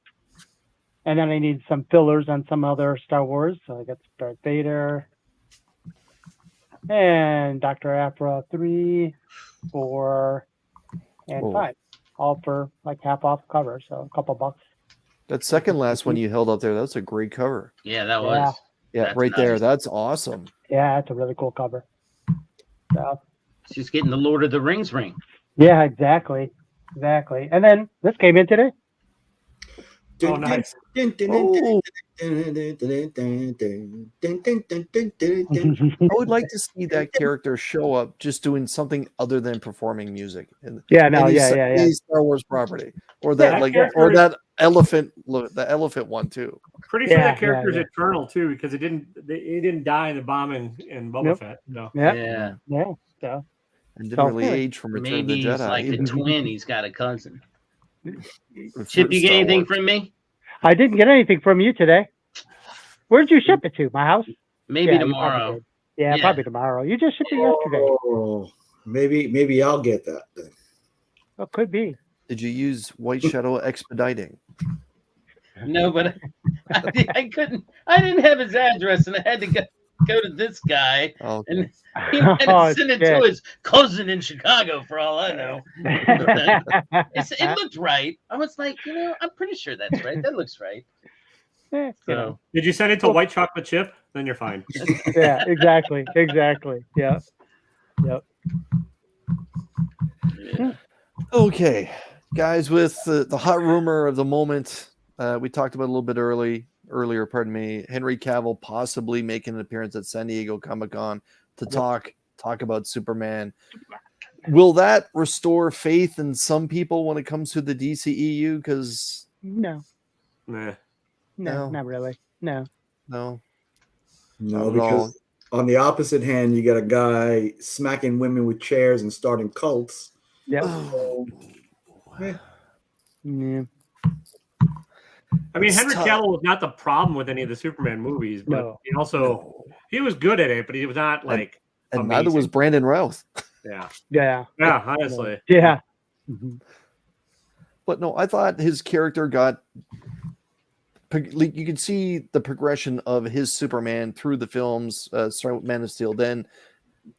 And then I need some fillers on some other Star Wars. So I got Darth Vader and Dr. Aphra 3, 4, and Whoa. 5. All for like half off cover. So a couple bucks. That second last one you held up there, that's a great cover. Yeah, that Yeah. was. Yeah, That's right there. nice. That's awesome. Yeah, it's a really cool cover. So, She's getting the Lord of the Rings ring. yeah, exactly. Exactly. And then this came in today. Oh, nice. Oh, I would like to see that character show up just doing something other than performing music. In Yeah, no, any yeah, yeah, yeah. any Star Wars property, or that that like, character or is- that elephant, the elephant one too. Pretty sure Yeah, that character's yeah. eternal too, because he didn't die in the bombing in Boba Nope. Fett. No. Yeah, Yeah. yeah. So And didn't So- really age from Return of Maybe the he's Jedi. like a twin. He's got a cousin. For Chip, you get Star anything Wars. from me? I didn't get anything from you today. Where'd you ship it to? My house? Maybe Yeah, you probably tomorrow. did. Yeah, Yeah. probably tomorrow. You just shipped it yesterday. Oh, maybe I'll get that then. Well, could be. Did you use White Shadow expediting? No, but I couldn't. I didn't have his address, and I had to go. go to this guy, Okay. and he might have sent it to his cousin in Chicago, for all I know. It looked right. I was like, I'm pretty sure that's right. That looks right. So, did you send it to white chocolate chip? Then you're fine. Yeah, exactly. Yeah. Yep. Yeah. Okay, guys, with the hot rumor of the moment, we talked about a little bit earlier, pardon me, Henry Cavill possibly making an appearance at San Diego Comic-Con to talk about Superman. Will that restore faith in some people when it comes to the DCEU? Because No, Nah. no, not really. No, because on the opposite hand, you got a guy smacking women with chairs and starting cults. yeah. I mean, Henry Cavill was not the problem with any of the Superman movies, but he was good at it, but he was not like and neither was Brandon Routh. Yeah, honestly. Yeah. But no, I thought his character got. You could see the progression of his Superman through the films, starting with Man of Steel, then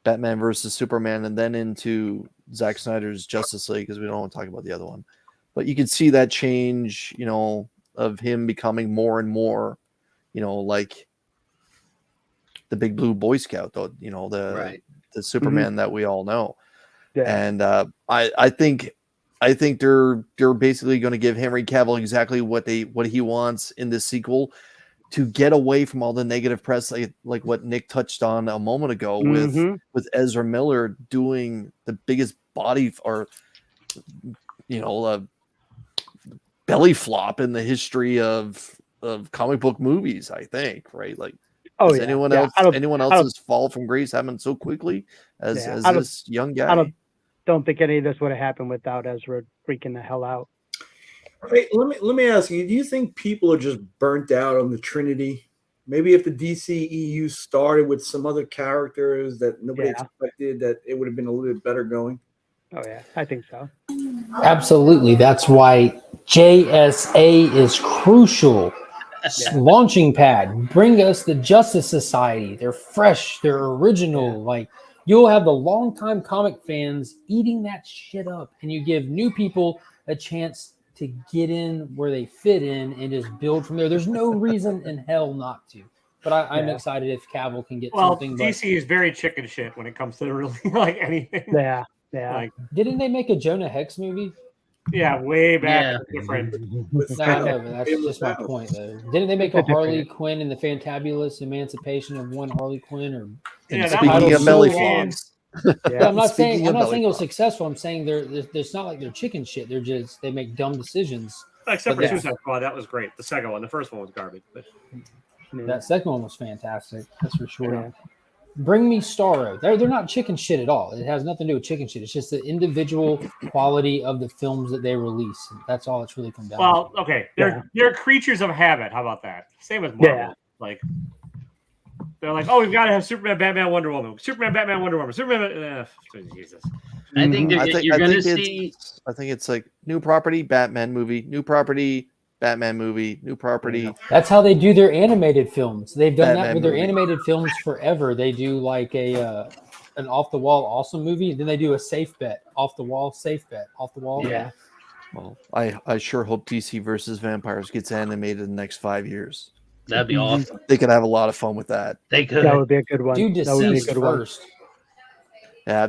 Batman versus Superman, and then into Zack Snyder's Justice League, because we don't want to talk about the other one. But you could see that change, of him becoming more and more, like the big blue Boy Scout, though, the Superman that we all know. Yeah. And I think they're basically going to give Henry Cavill exactly what he wants in this sequel, to get away from all the negative press, like what Nick touched on a moment ago with Ezra Miller doing the biggest body or belly flop in the history of comic book movies, I think, right? Like, anyone else's fall from grace happened so quickly as this young guy? I don't think any of this would have happened without Ezra freaking the hell out. Hey, let me ask you, do you think people are just burnt out on the Trinity? Maybe if the DCEU started with some other characters that nobody expected, that it would have been a little bit better going? Oh, yeah, I think so. Absolutely. That's why JSA is crucial. Launching pad. Bring us the Justice Society. They're fresh. They're original. Like, you'll have the longtime comic fans eating that shit up, and you give new people a chance to get in where they fit in and just build from there. There's no reason in hell not to. But I'm excited if Cavill can get something. DC is very chicken shit when it comes to really like anything. Yeah. Like, didn't they make a Jonah Hex movie? Yeah, way back. Different. I know, but that's just my point, though. Didn't they make a Harley Quinn and the Fantabulous Emancipation of one Harley Quinn? Or speaking of belly flops. I'm not saying it was successful. I'm saying there's not like they're chicken shit. They make dumb decisions. Except for Suicide Squad, that was great. The second one, the first one was garbage. But that second one was fantastic. That's for sure. Yeah. Bring me Starro. They're not chicken shit at all. It has nothing to do with chicken shit. It's just the individual quality of the films that they release. That's all it's really come down to. Well, okay. They're creatures of habit. How about that? Same as Marvel. Yeah. Like, they're like, we've got to have Superman, Batman, Wonder Woman. Superman, Batman, Wonder Woman. Superman. Jesus. I think you're going to see. I think it's like new property, Batman movie, new property, Batman movie, new property. That's how they do their animated films. They've done that with their animated films forever. They do like an off the wall awesome movie, and then they do a safe bet, off the wall, safe bet, off the wall. Yeah. Well, I sure hope DC versus Vampires gets animated in the next 5 years. That'd be awesome. They could have a lot of fun with that. They could. That would be a good one. Do Deceased first. Yeah.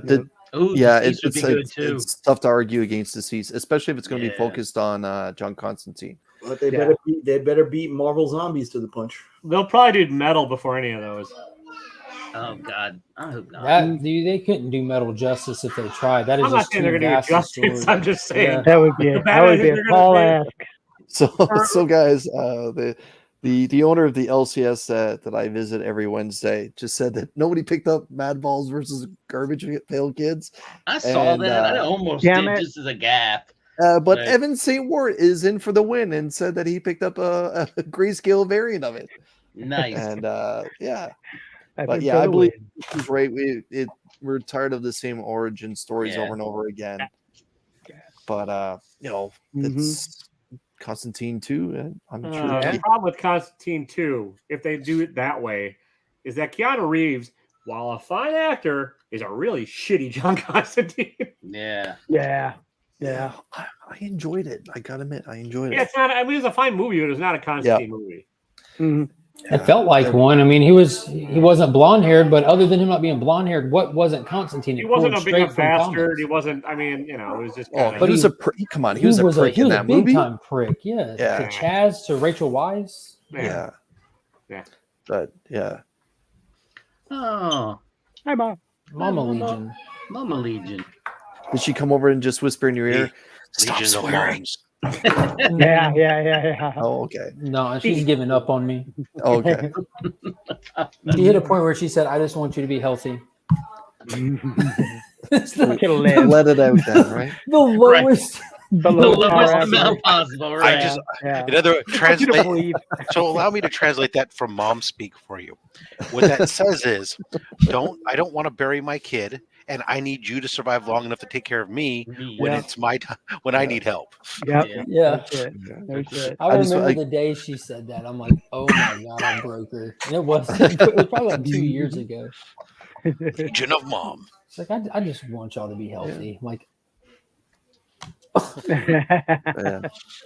It's tough to argue against Deceased, especially if it's going to be focused on John Constantine. But they better beat Marvel Zombies to the punch. They'll probably do Metal before any of those. Oh God, I hope not. They couldn't do Metal justice if they tried. That is I'm not saying they're going to do justice. I'm just saying that would be a tall ask. So guys, the owner of the LCS that I visit every Wednesday just said that nobody picked up Mad Balls versus Garbage Pail Kids. I saw that. I almost did just as a gap. But Evan St. Ward is in for the win and said that he picked up a grayscale variant of it. Nice. And I believe he's right. We're tired of the same origin stories over and over again. But it's Constantine 2. I'm sure. The problem with Constantine 2, if they do it that way, is that Keanu Reeves, while a fine actor, is a really shitty John Constantine. Yeah. I enjoyed it. I gotta admit, I enjoyed Yeah, it. it's not. I mean, it's a fine movie, but it's not a Constantine movie. It felt like one. I mean, he wasn't blonde haired, but other than him not being blonde haired, what wasn't Constantine? He It wasn't pulled a big straight enough from bastard. comics. He wasn't. I mean, it was just. Oh, Kinda, he was a come on. He was a prick in that big movie. time prick. Yeah. Yeah. To Chaz, to Rachel Weisz. Yeah. Yeah. But yeah. Oh, Hi, Mom. Mama Legion. Mama Legion. Did she come over and just whisper in your ear? Stop Legions of swearing. Horns. Yeah. Oh, okay. No, she's giving up on me. Oh, okay. She hit a point where she said, "I just want you to be healthy." It's the Let it out then, right? lowest. The The lowest power amount possible, right? In other words, translate. So allow me to translate that from mom speak for you. What that says is, I don't want to bury my kid, and I need you to survive long enough to take care of me when it's my time, when I need help. Yeah. Yeah. There's it. I remember the day she said that. I'm like, oh my God, I broke her. And it was probably like 2 years ago. Legion of Mom. It's like, I just want y'all to be healthy. Like,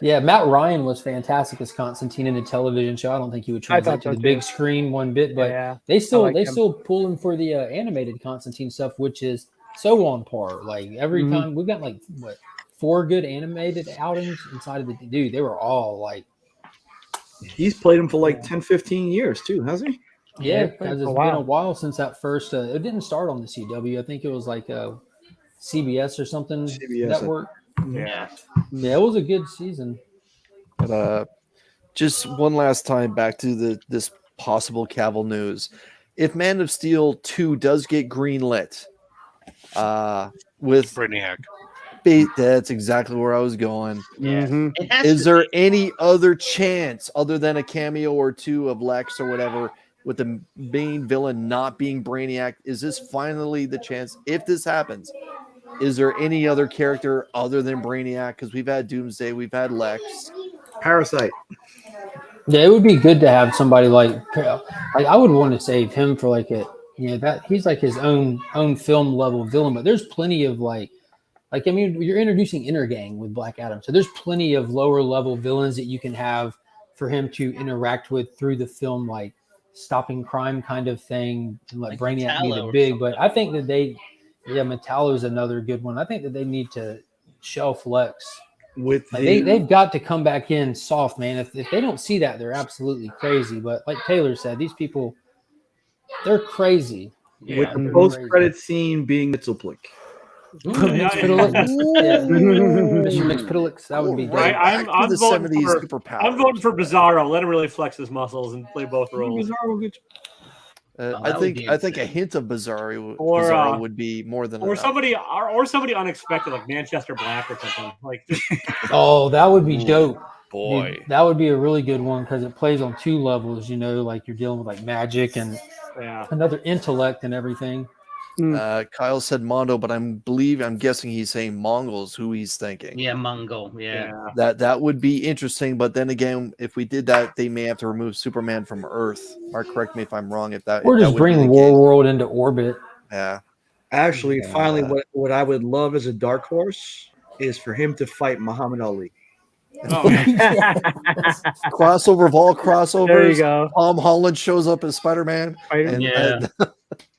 yeah, Matt Ryan was fantastic as Constantine in the television show. I don't think he would translate to the big screen one bit, but they still pull him for the animated Constantine stuff, which is so on par. Like every time we've got like 4 good animated outings inside of the dude. They were all like, he's played him for like 10, 15 years too, hasn't he? Yeah, because it's been a while since that first. It didn't start on the CW. I think it was like CBS or something. Network. Yeah, it was a good season. But just one last time back to this possible Cavill news. If Man of Steel 2 does get greenlit, with Brainiac. That's exactly where I was going. Mm-hmm. Is there any other chance other than a cameo or two of Lex or whatever with the main villain not being Brainiac? Is this finally the chance? If this happens, is there any other character other than Brainiac? Because we've had Doomsday, we've had Lex. Parasite. Yeah, it would be good to have somebody like I would want to save him for like that he's like his own film level villain, but there's plenty of like I mean, you're introducing Intergang with Black Adam, so there's plenty of lower level villains that you can have for him to interact with through the film, like stopping crime kind of thing, and let Brainiac be the big. But I think that Metallo is another good one. I think that they need to shelf Lex. They've got to come back in soft, man. If they don't see that, they're absolutely crazy. But like Taylor said, these people, they're crazy. Yeah, with the post-credit scene being Mitzelplick. Mr. Mixpidolix, that would be great. I'm voting for Bizarro. Let him really flex his muscles and play both roles. I think a hint of Bizarro would be more than enough. somebody unexpected like Manchester Black or something like. Oh, that would be dope. Boy, dude, that would be a really good one because it plays on 2 levels. You know, like you're dealing with like magic and another intellect and everything. Kyle said Mondo, but I'm guessing he's saying Mongols. Who he's thinking? Yeah, Mongol. Yeah. That would be interesting. But then again, if we did that, they may have to remove Superman from Earth. Mark, correct me if I'm wrong. Or just bring Warworld into orbit. Yeah. Actually, finally, what I would love as a dark horse is for him to fight Muhammad Ali. Oh. Crossover of all crossovers. There you go. Tom Holland shows up as Spider-Man.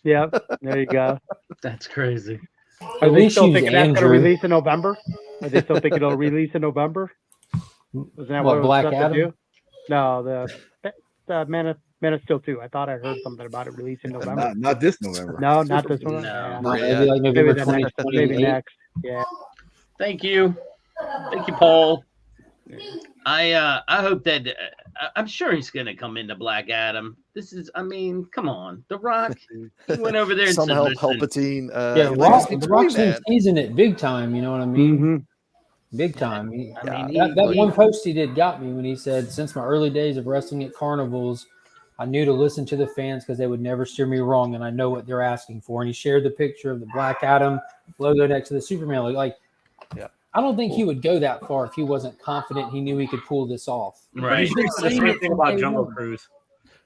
Yeah, there you go. That's crazy. Are they still thinking that's going to release in November? Are they still thinking it'll release in November? Wasn't that what Black Adam? No, the Man of Steel 2. I thought I heard something about it releasing in November. Not this November. No, not this one. No. Maybe like November 2028. Maybe next. Yeah. Thank you, Paul. I hope that I'm sure he's going to come into Black Adam. This is, I mean, come on, The Rock. He went over there and somehow said, Palpatine. The Rock's been teasing it big time. You know what I mean? Mm-hmm. Big time. That one post he did got me when he said, "Since my early days of wrestling at carnivals, I knew to listen to the fans because they would never steer me wrong, and I know what they're asking for." And he shared the picture of the Black Adam logo next to the Superman logo. Like, I don't think he would go that far if he wasn't confident he knew he could pull this off. Right. He's the same thing about Jungle Cruise.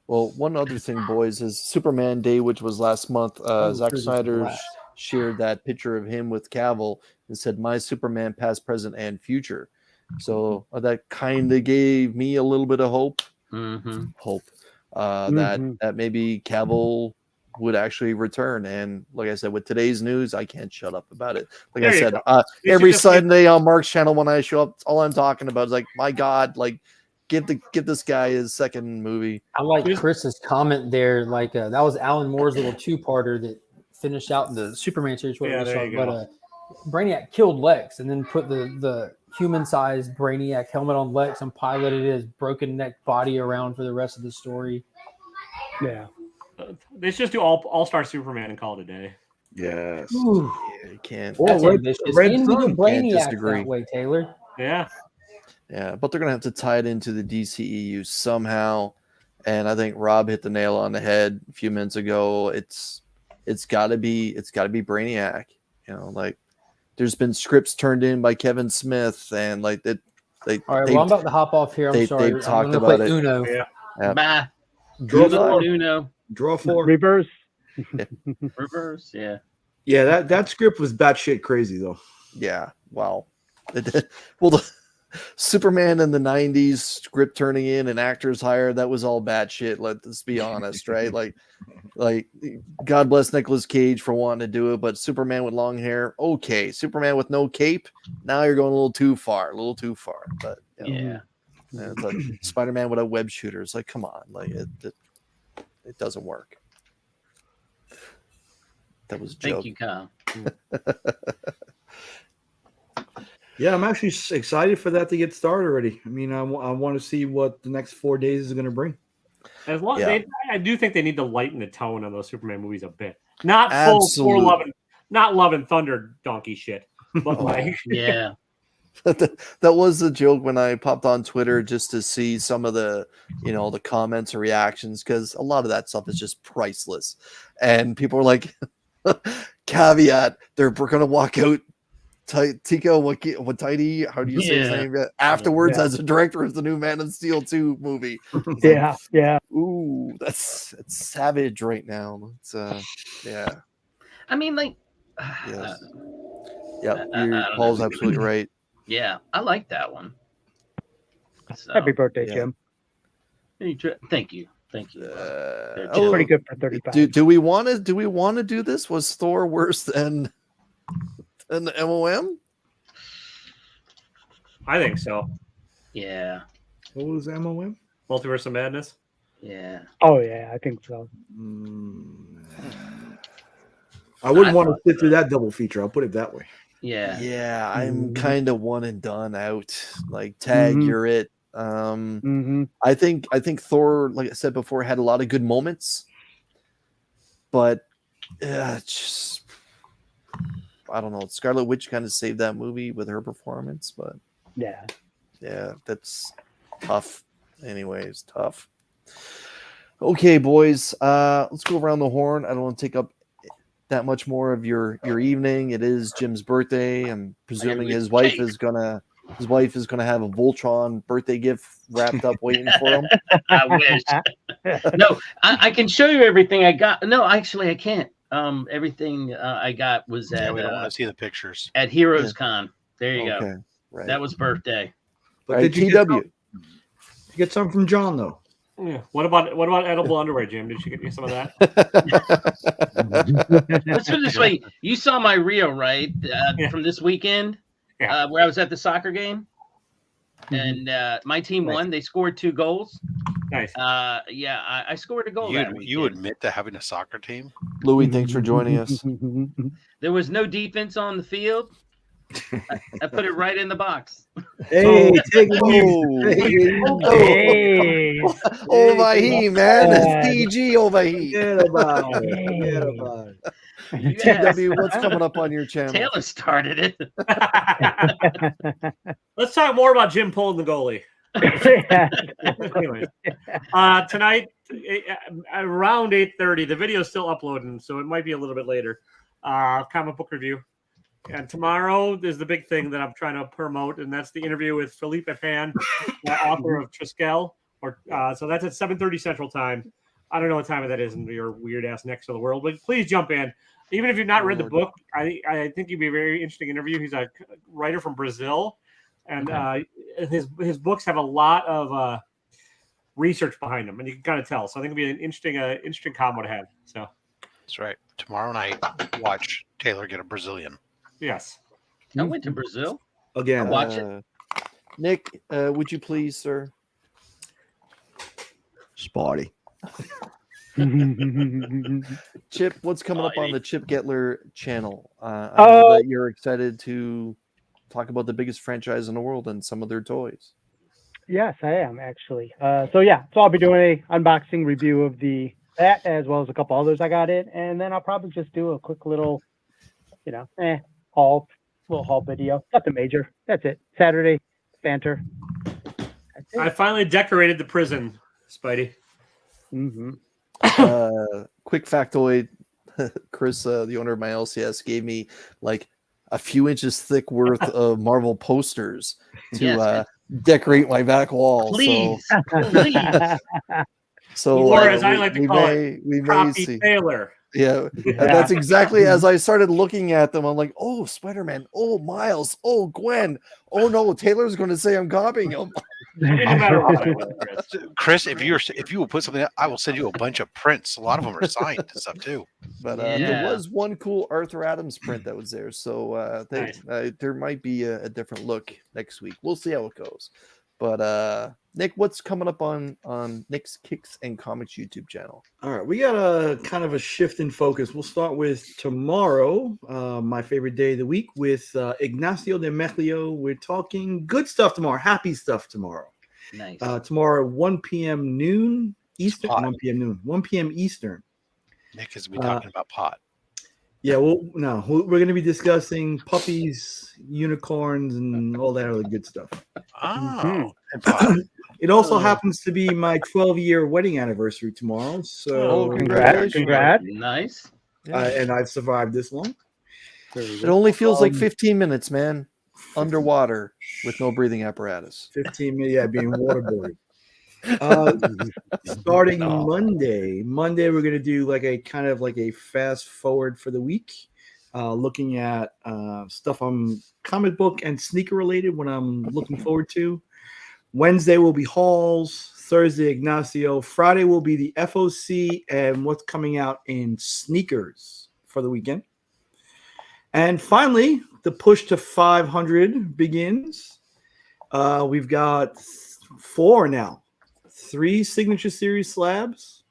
Well, one other thing, boys, is Superman Day, which was last month. Zack Snyder shared that picture of him with Cavill and said, "My Superman, past, present, and future." So that kind of gave me a little bit of hope. That maybe Cavill would actually return. And like I said, with today's news, I can't shut up about it. Like I said, every Sunday on Mark's channel when I show up, all I'm talking about is like, my God, like give this guy his second movie. I like Chris's comment there. Like that was Alan Moore's little two-parter that finished out the Superman series. Yeah, there you go. But Brainiac killed Lex and then put the human-sized Brainiac helmet on Lex and piloted his broken neck body around for the rest of the story. Yeah. They should just do all-star Superman and call it a day. Yes. Ooh. Yeah, you can't. That's ambitious. And we do Brainiac disagree. that way, Taylor. Yeah. Yeah, but they're gonna have to tie it into the DCEU somehow. And I think Rob hit the nail on the head a few minutes ago. It's gotta be Brainiac. You know, like there's been scripts turned in by Kevin Smith and like that. All right, well, I'm about to hop off here. I'm sorry. They've talked about it. Uno. Yeah. Bye. Draw Uno. Draw 4. Reverse. Reverse. Yeah. Yeah, that script was batshit crazy though. Yeah. Wow. Well, the Superman in the 90s script turning in and actors hired, that was all bad shit. Let's be honest, right? Like God bless Nicolas Cage for wanting to do it, but Superman with long hair, okay. Superman with no cape, now you're going a little too far. But you know, yeah, it's like Spider-Man without web shooters. Like, come on, like it doesn't work. That was a joke. Thank you, Kyle. Yeah, I'm actually excited for that to get started already. I mean, I want to see what the next 4 days is going to bring. As long I do think they need to lighten the tone on those Superman movies a bit. Not full love and thunder donkey shit. But yeah. That was a joke when I popped on Twitter just to see some of the, the comments or reactions, because a lot of that stuff is just priceless. And people are like, caveat, they're going to walk out Taika Waititi, how do you say his name? Afterwards, as a director of the new Man of Steel 2 movie. Yeah. Ooh, it's savage right now. It's yeah. I mean, like, yes. Paul's absolutely right. Yeah, I like that one. So, Happy birthday, Jim. Thank you. It's pretty good for 35. Do we want to do this? Was Thor worse than the MOM? I think so. Yeah. What was MOM? Multiverse of Madness. Yeah. Oh yeah, I think so. I wouldn't want to sit through that double feature. I'll put it that way. Yeah. Yeah, I'm kind of one and done out. Like tag, you're it. I think Thor, like I said before, had a lot of good moments, but just I don't know. Scarlet Witch kind of saved that movie with her performance, but yeah, that's tough. Anyways, tough. Okay, boys, let's go around the horn. I don't want to take up that much more of your evening. It is Jim's birthday. I'm presuming his wife is gonna have a Voltron birthday gift wrapped up waiting for him. I wish. No, I can show you everything I got. No, actually, I can't. Everything I got was at. We don't want to see the pictures at Heroes Con. There you go. Right. That was birthday. But did you get some from John though? Yeah. What about edible underwear, Jim? Did you get me some of that? Let's put it this way: you saw my reel, right, from this weekend, where I was at the soccer game, and my team won. They scored 2 goals. Nice. I scored a goal. You admit to having a soccer team? Louis, thanks for joining us. There was no defense on the field. I put it right in the box. Hey, take it easy. Hey. Over here, man. It's PG over here. Forget about it. TW, what's coming up on your channel? Taylor started it. Let's talk more about Jim pulling the goalie. Anyway, tonight around 8:30, the video is still uploading, so it might be a little bit later. Comic book review, and tomorrow is the big thing that I'm trying to promote, and that's the interview with Philippe Pan, author of Triskel, Or so that's at 7:30 Central Time. I don't know what time that is in your weird ass next to the world, but please jump in. Even if you've not read the book, I think you'd be a very interesting interview. He's a writer from Brazil, and his books have a lot of research behind them, and you can kind of tell. So I think it'd be an interesting combo to have. So that's right. Tomorrow night, watch Taylor get a Brazilian. Yes, I went to Brazil again. Watch it. Nick, would you please, sir? Spotty. Chip, what's coming up on the Chip Getler channel? I know that you're excited to talk about the biggest franchise in the world and some of their toys. Yes, I am actually. So I'll be doing a unboxing review of that as well as a couple others I got in, and then I'll probably just do a quick little, haul video. Nothing major. That's it. Saturday, banter. I finally decorated the prison, Spidey. Mm-hmm. Quick factoid: Chris, the owner of my LCS, gave me like a few inches thick worth of Marvel posters to decorate my back wall. Please. So, or as I like to call it, we may Copy see. Taylor. Yeah, that's exactly as I started looking at them. I'm like, oh, Spider-Man, oh, Miles, oh, Gwen, oh no, Taylor's going to say I'm copying him. No matter what, Chris, if you will put something out, I will send you a bunch of prints. A lot of them are signed and stuff too. But there was one cool Arthur Adams print that was there, so there might be a different look next week. We'll see how it goes. But Nick, what's coming up on Nick's Kicks and Comics YouTube channel? All right, we got a kind of a shift in focus. We'll start with tomorrow, my favorite day of the week, with Ignacio de Mejlio. We're talking good stuff tomorrow, happy stuff tomorrow. Nice. Tomorrow, 1 p.m. noon Eastern. 1 p.m. noon. 1 p.m. Eastern. Nick is we talking about pot. Yeah, well, no, we're going to be discussing puppies, unicorns, and all that other good stuff. Oh, it also happens to be my 12-year wedding anniversary tomorrow. So, congrats! Nice. And I've survived this long. It only feels like 15 minutes, man. Underwater with no breathing apparatus. 15 minutes, being waterboarded. Starting Monday, we're going to do like a kind of like a fast forward for the week, looking at stuff on comic book and sneaker related when I'm looking forward to. Wednesday will be hauls. Thursday, Ignacio. Friday will be the FOC and what's coming out in sneakers for the weekend. And finally, the push to 500 begins. We've got 4 now. 3 signature series slabs,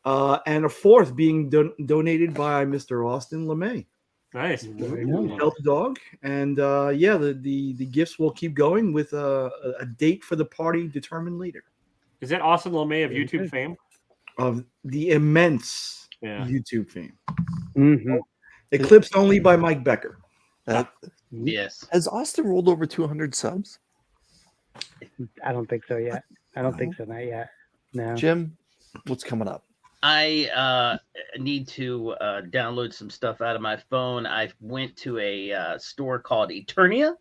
and a 4th being donated by Mr. Austin LeMay. Nice. Help the dog. And the gifts will keep going with a date for the party determined later. Is that Austin LeMay of YouTube fame? Of the immense YouTube fame. Mm-hmm. Eclipsed only by Mike Becker. Yes. Has Austin rolled over 200 subs? I don't think so yet. I don't think so, not yet. No. Jim, what's coming up? I need to download some stuff out of my phone. I went to a store called Eternia,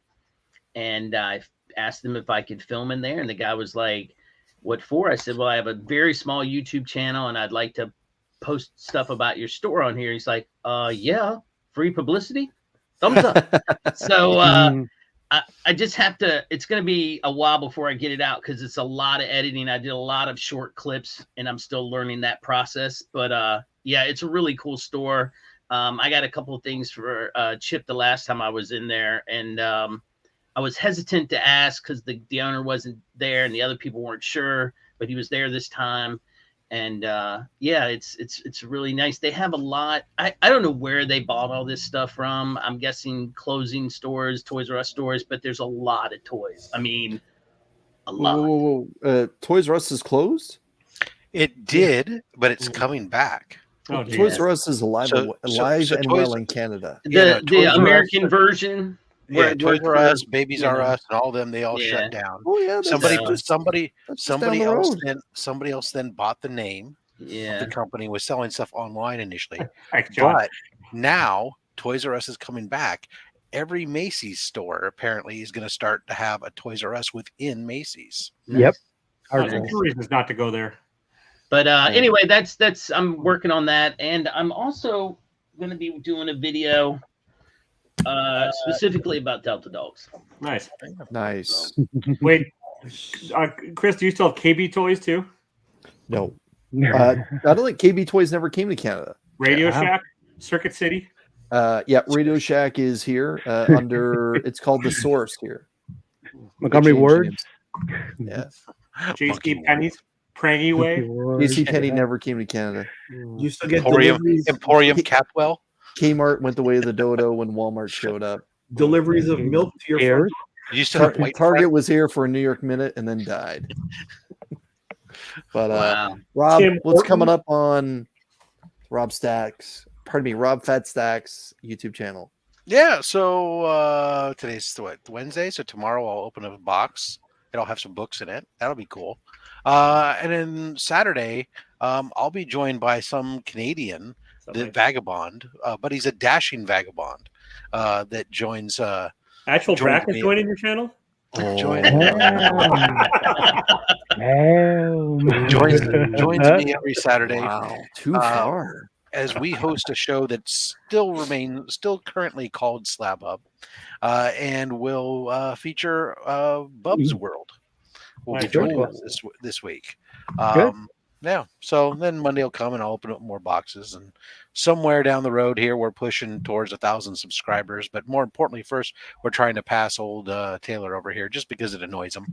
and I asked them if I could film in there, and the guy was like, "What for?" I said, "Well, I have a very small YouTube channel, and I'd like to post stuff about your store on here." He's like, "Yeah, free publicity, thumbs up." So I just have to, it's going to be a while before I get it out because it's a lot of editing. I did a lot of short clips and I'm still learning that process. But it's a really cool store. I got a couple of things for Chip the last time I was in there. And I was hesitant to ask because the owner wasn't there and the other people weren't sure, but he was there this time. And it's really nice. They have a lot. I don't know where they bought all this stuff from. I'm guessing closing stores, Toys R Us stores, but there's a lot of toys. I mean, a lot. Whoa. Toys R Us is closed? It did, but it's coming back. Oh, Toys R Us is alive and well in Canada. The American version. Yeah, Toys R Us, Babies R Us, and all of them, they all shut down. Oh yeah, somebody else then bought the name. Yeah, the company was selling stuff online initially, but now Toys R Us is coming back. Every Macy's store apparently is going to start to have a Toys R Us within Macy's. Yep. Two reasons not to go there. But anyway, that's I'm working on that, and I'm also going to be doing a video specifically about Delta dogs. Nice. Wait, Chris, do you still have KB toys too? No. I don't think KB Toys never came to Canada. Radio Shack, Circuit City. Yeah, Radio Shack is here under. It's called The Source here. Montgomery Ward. Yeah. JC Penney's Prangy Way. JC Penney never came to Canada. You still get Emporium Capwell. Kmart went the way of the dodo when Walmart showed up. Deliveries of milk to your front. You still have Target was here for a New York minute and then died. But Wow. Rob, Tim what's Hortons? coming up on Rob Fat Stacks YouTube channel? Yeah, so today's Wednesday, so tomorrow I'll open up a box. It'll have some books in it. That'll be cool. And then Saturday, I'll be joined by some Canadian, the vagabond, but he's a dashing vagabond that joins. Actual joins Brack is me. joining your channel. Joins me every Saturday. Wow, too far. As we host a show that still currently called Slab Hub, and will feature Bub's World. Will be joining us this week. Yeah. So then Monday will come and I'll open up more boxes, and somewhere down the road here we're pushing towards 1,000 subscribers. But more importantly, first we're trying to pass old Taylor over here just because it annoys him.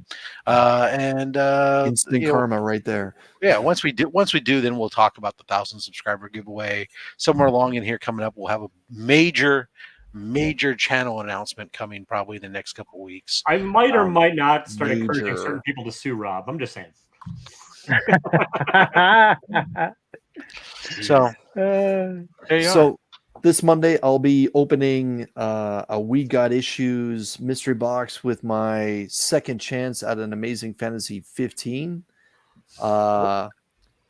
Instant karma right there. Yeah. Once we do, then we'll talk about the 1,000 subscriber giveaway. Somewhere along in here coming up, we'll have a major channel announcement coming probably in the next couple of weeks. I might or might not start encouraging certain people to sue Rob. I'm just saying. So there you So this Monday I'll be opening a We Got Issues mystery box with my second chance at an Amazing Fantasy 15.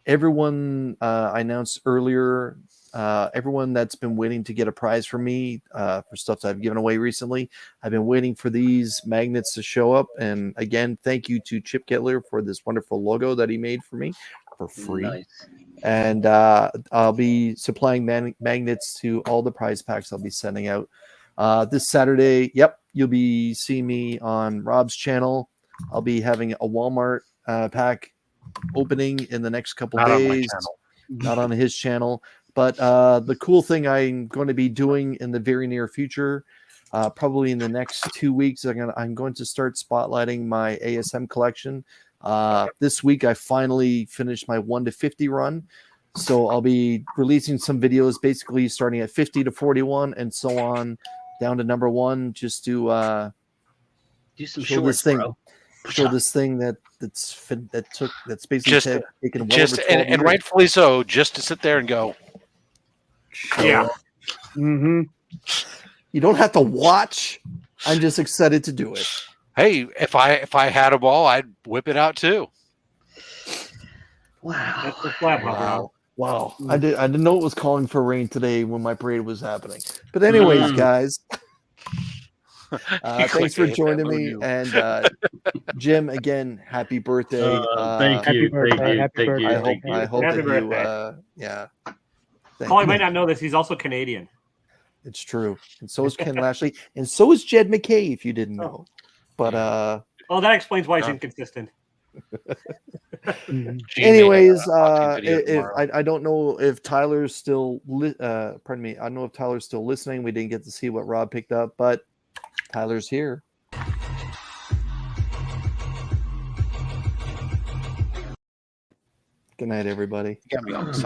Everyone I announced earlier, everyone that's been waiting to get a prize from me for stuff that I've given away recently, I've been waiting for these magnets to show up. And again, thank you to Chip Kettler for this wonderful logo that he made for me for free. Nice. And I'll be supplying magnets to all the prize packs I'll be sending out this Saturday. Yep, you'll be seeing me on Rob's channel. I'll be having a Walmart pack opening in the next couple days. Not on his channel. But the cool thing I'm going to be doing in the very near future, probably in the next 2 weeks, I'm going to start spotlighting my ASM collection. This week, I finally finished my 1 to 50 run. So I'll be releasing some videos basically starting at 50 to 41 and so on down to number 1 just to Do some show shorts, this thing. bro. Show this thing that's basically Just- taken well just over 12 and years. rightfully so, just to sit there and go, Yeah. Mm-hmm. You don't have to watch. I'm just excited to do it. hey, if I had a ball, I'd whip it out too. Wow. That's the Slab Hub, Rob. Wow. I didn't know it was calling for rain today when my parade was happening. But anyways, guys, thanks for joining me. And Jim, again, happy birthday. Thank Happy you. birthday. Thank you. Happy Thank you. birthday. I hope Happy that you birthday. yeah. Thank Paul, you you. might not know this. He's also Canadian. It's true. And so is Ken Lashley. And so is Jed McKay, if you didn't know. But Oh, that explains why he's inconsistent. anyways, I I don't know if Tyler's still pardon me, I don't know if Tyler's still listening. We didn't get to see what Rob picked up, but Tyler's here. Good night, everybody. got me on the side.